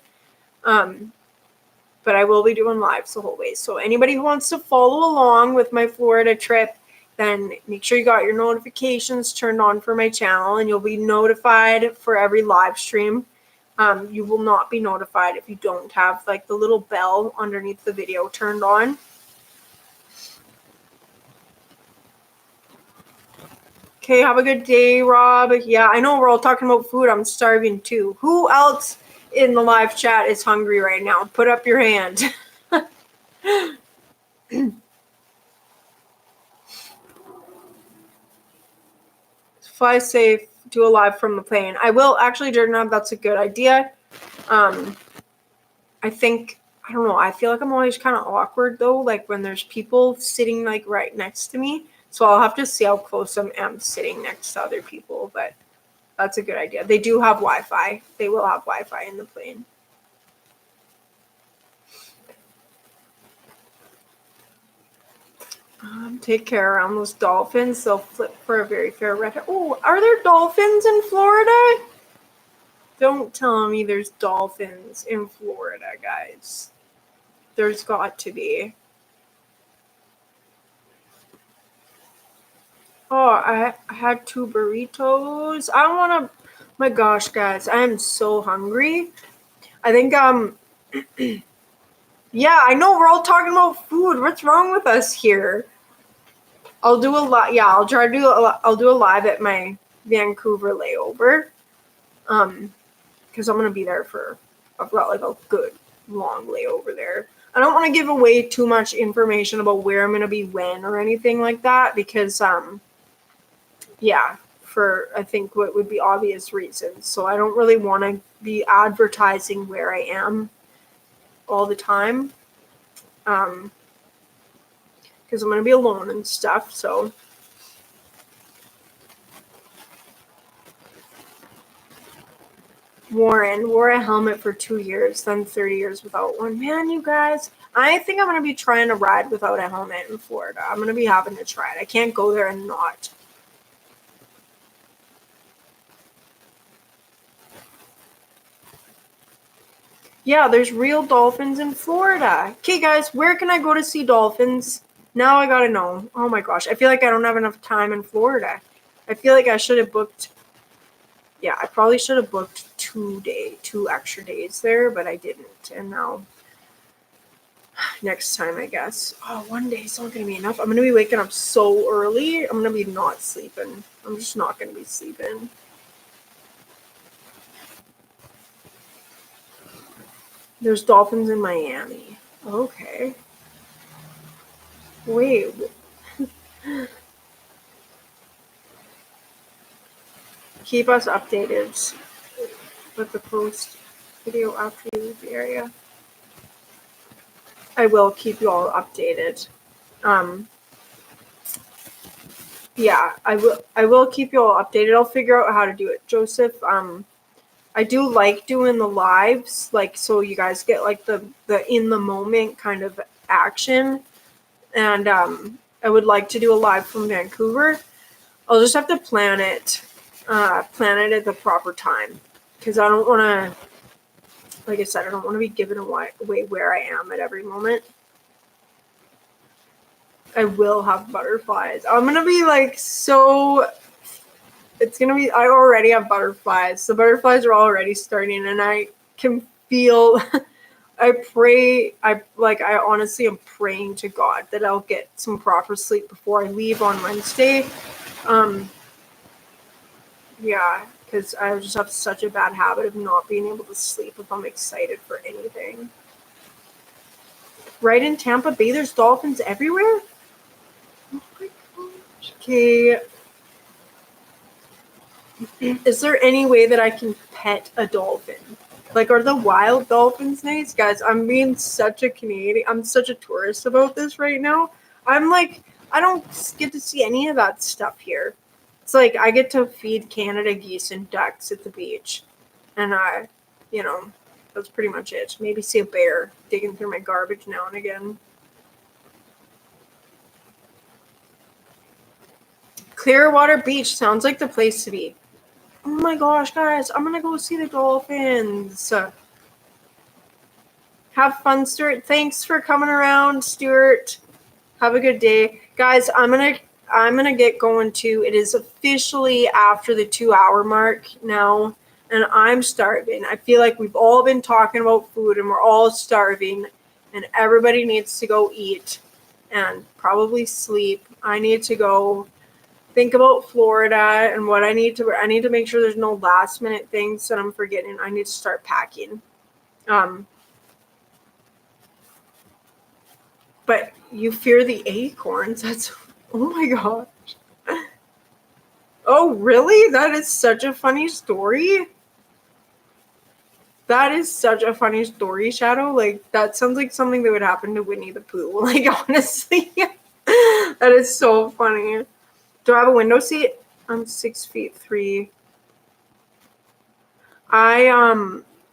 But I will be doing lives the whole way. So anybody who wants to follow along with my Florida trip, then make sure you got your notifications turned on for my channel, and you'll be notified for every live stream. You will not be notified if you don't have like the little bell underneath the video turned on. Okay, have a good day, Rob. Yeah, I know we're all talking about food. I'm starving too. Who else in the live chat is hungry right now? Put up your hand. Fly safe, do a live from the plane. I will actually, Jordan, that's a good idea. I think, I don't know, I feel like I'm always kind of awkward though, like when there's people sitting like right next to me. So I'll have to see how close I am sitting next to other people, but that's a good idea. They do have Wi-Fi. They will have Wi-Fi in the plane. Take care around those dolphins. They'll flip for a very fair red. Oh, are there dolphins in Florida? Don't tell me there's dolphins in Florida, guys. There's got to be. Oh, I had 2 burritos. I want to. My gosh, guys, I am so hungry. I think yeah, I know we're all talking about food. What's wrong with us here? I'll do a lot. Yeah, I'll try to do. I'll do a live at my Vancouver layover. Because I'm gonna be there for a good long layover there. I don't want to give away too much information about where I'm gonna be when or anything like that, because yeah, for I think what would be obvious reasons. So I don't really want to be advertising where I am all the time. Because I'm going to be alone and stuff, so. Warren wore a helmet for 2 years, then 30 years without one. Man, you guys, I think I'm going to be trying to ride without a helmet in Florida. I'm going to be having to try it. I can't go there and not. Yeah, there's real dolphins in Florida. Okay, guys, where can I go to see dolphins? Now I gotta know. Oh my gosh, I feel like I don't have enough time in Florida. I feel like I should have booked. Yeah, I probably should have booked 2 extra days there, but I didn't. And now, next time, I guess. Oh, 1 day is not gonna be enough. I'm gonna be waking up so early. I'm gonna be not sleeping. I'm just not gonna be sleeping. There's dolphins in Miami. Okay. Wait. Keep us updated with the post video after you leave the area. I will keep you all updated. Yeah, I will keep you all updated. I'll figure out how to do it. Joseph, I do like doing the lives, like, so you guys get like the in the moment kind of action. And I would like to do a live from Vancouver. I'll just have to plan it at the proper time, because I don't want to, like I said, I don't want to be giving away where I am at every moment. I will have butterflies. I'm going to be like so... It's going to be... I already have butterflies. The butterflies are already starting, and I can feel... I honestly am praying to God that I'll get some proper sleep before I leave on Wednesday. Yeah, because I just have such a bad habit of not being able to sleep if I'm excited for anything. Right in Tampa Bay, there's dolphins everywhere? Oh my gosh. Okay. Is there any way that I can pet a dolphin? Like, are the wild dolphins nice? Guys, I'm being such a Canadian. I'm such a tourist about this right now. I'm like, I don't get to see any of that stuff here. It's like I get to feed Canada geese and ducks at the beach. And that's pretty much it. Maybe see a bear digging through my garbage now and again. Clearwater Beach sounds like the place to be. Oh my gosh, guys, I'm gonna go see the dolphins. Have fun, Stuart. Thanks for coming around, Stuart. Have a good day. Guys, I'm gonna get going too. It is officially after the 2-hour mark now, and I'm starving. I feel like we've all been talking about food and we're all starving, and everybody needs to go eat and probably sleep. I need to go think about Florida and what I need to make sure there's no last minute things that I'm forgetting. I need to start packing. But you fear the acorns? That's, oh my gosh. Oh, really? That is such a funny story. That is such a funny story, Shadow. Like, that sounds like something that would happen to Winnie the Pooh. Like, honestly. That is so funny. Do I have a window seat? I'm 6'3".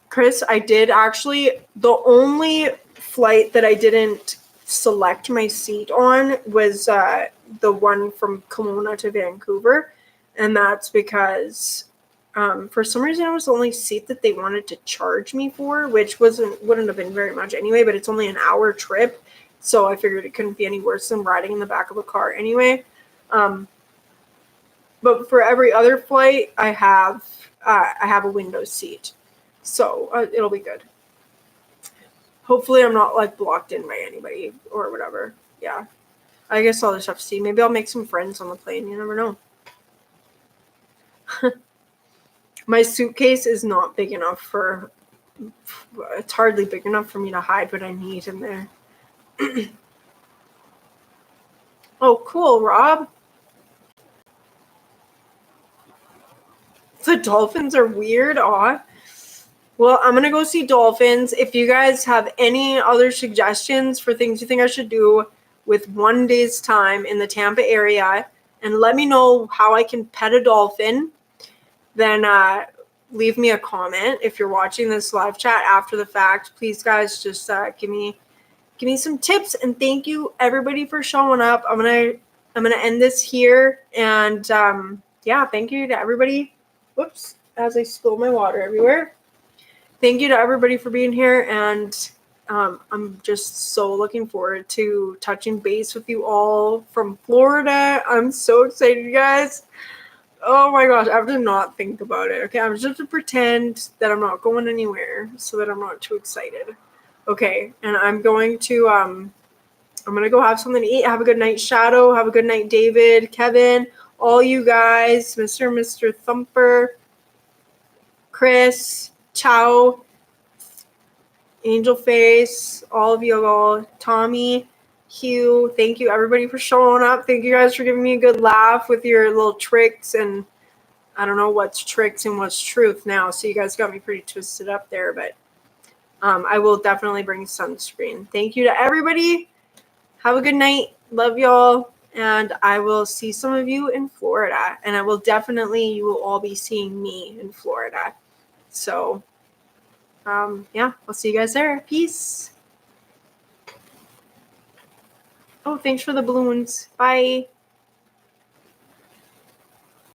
Chris, I did actually, the only flight that I didn't select my seat on was the one from Kelowna to Vancouver. And that's because for some reason it was the only seat that they wanted to charge me for, which wouldn't have been very much anyway, but it's only an hour trip. So I figured it couldn't be any worse than riding in the back of a car anyway. But for every other flight, I have a window seat. So it'll be good. Hopefully I'm not like blocked in by anybody or whatever. Yeah. I guess I'll just have to see. Maybe I'll make some friends on the plane. You never know. My suitcase is not big enough it's hardly big enough for me to hide what I need in there. Oh, cool, Rob. The dolphins are weird. Aw. Well, I'm going to go see dolphins. If you guys have any other suggestions for things you think I should do with one day's time in the Tampa area, and let me know how I can pet a dolphin, then leave me a comment. If you're watching this live chat after the fact, please, guys, just give me some tips. And thank you, everybody, for showing up. I'm gonna end this here. And yeah, thank you to everybody. Whoops, as I spill my water everywhere. Thank you to everybody for being here, and I'm just so looking forward to touching base with you all from Florida. I'm so excited, guys. Oh my gosh, I have to not think about it. Okay, I'm just to pretend that I'm not going anywhere so that I'm not too excited. Okay, and I'm going to go have something to eat. Have a good night, Shadow. Have a good night, David, Kevin, all you guys, Mr. Thumper, Chris, Chow, Angel Face, all of you all, Tommy, Hugh. Thank you, everybody, for showing up. Thank you guys for giving me a good laugh with your little tricks, and I don't know what's tricks and what's truth now. So you guys got me pretty twisted up there, but I will definitely bring sunscreen. Thank you to everybody. Have a good night. Love y'all. And I will see some of you in Florida. And you will all be seeing me in Florida. So, yeah, I'll see you guys there. Peace. Oh, thanks for the balloons. Bye.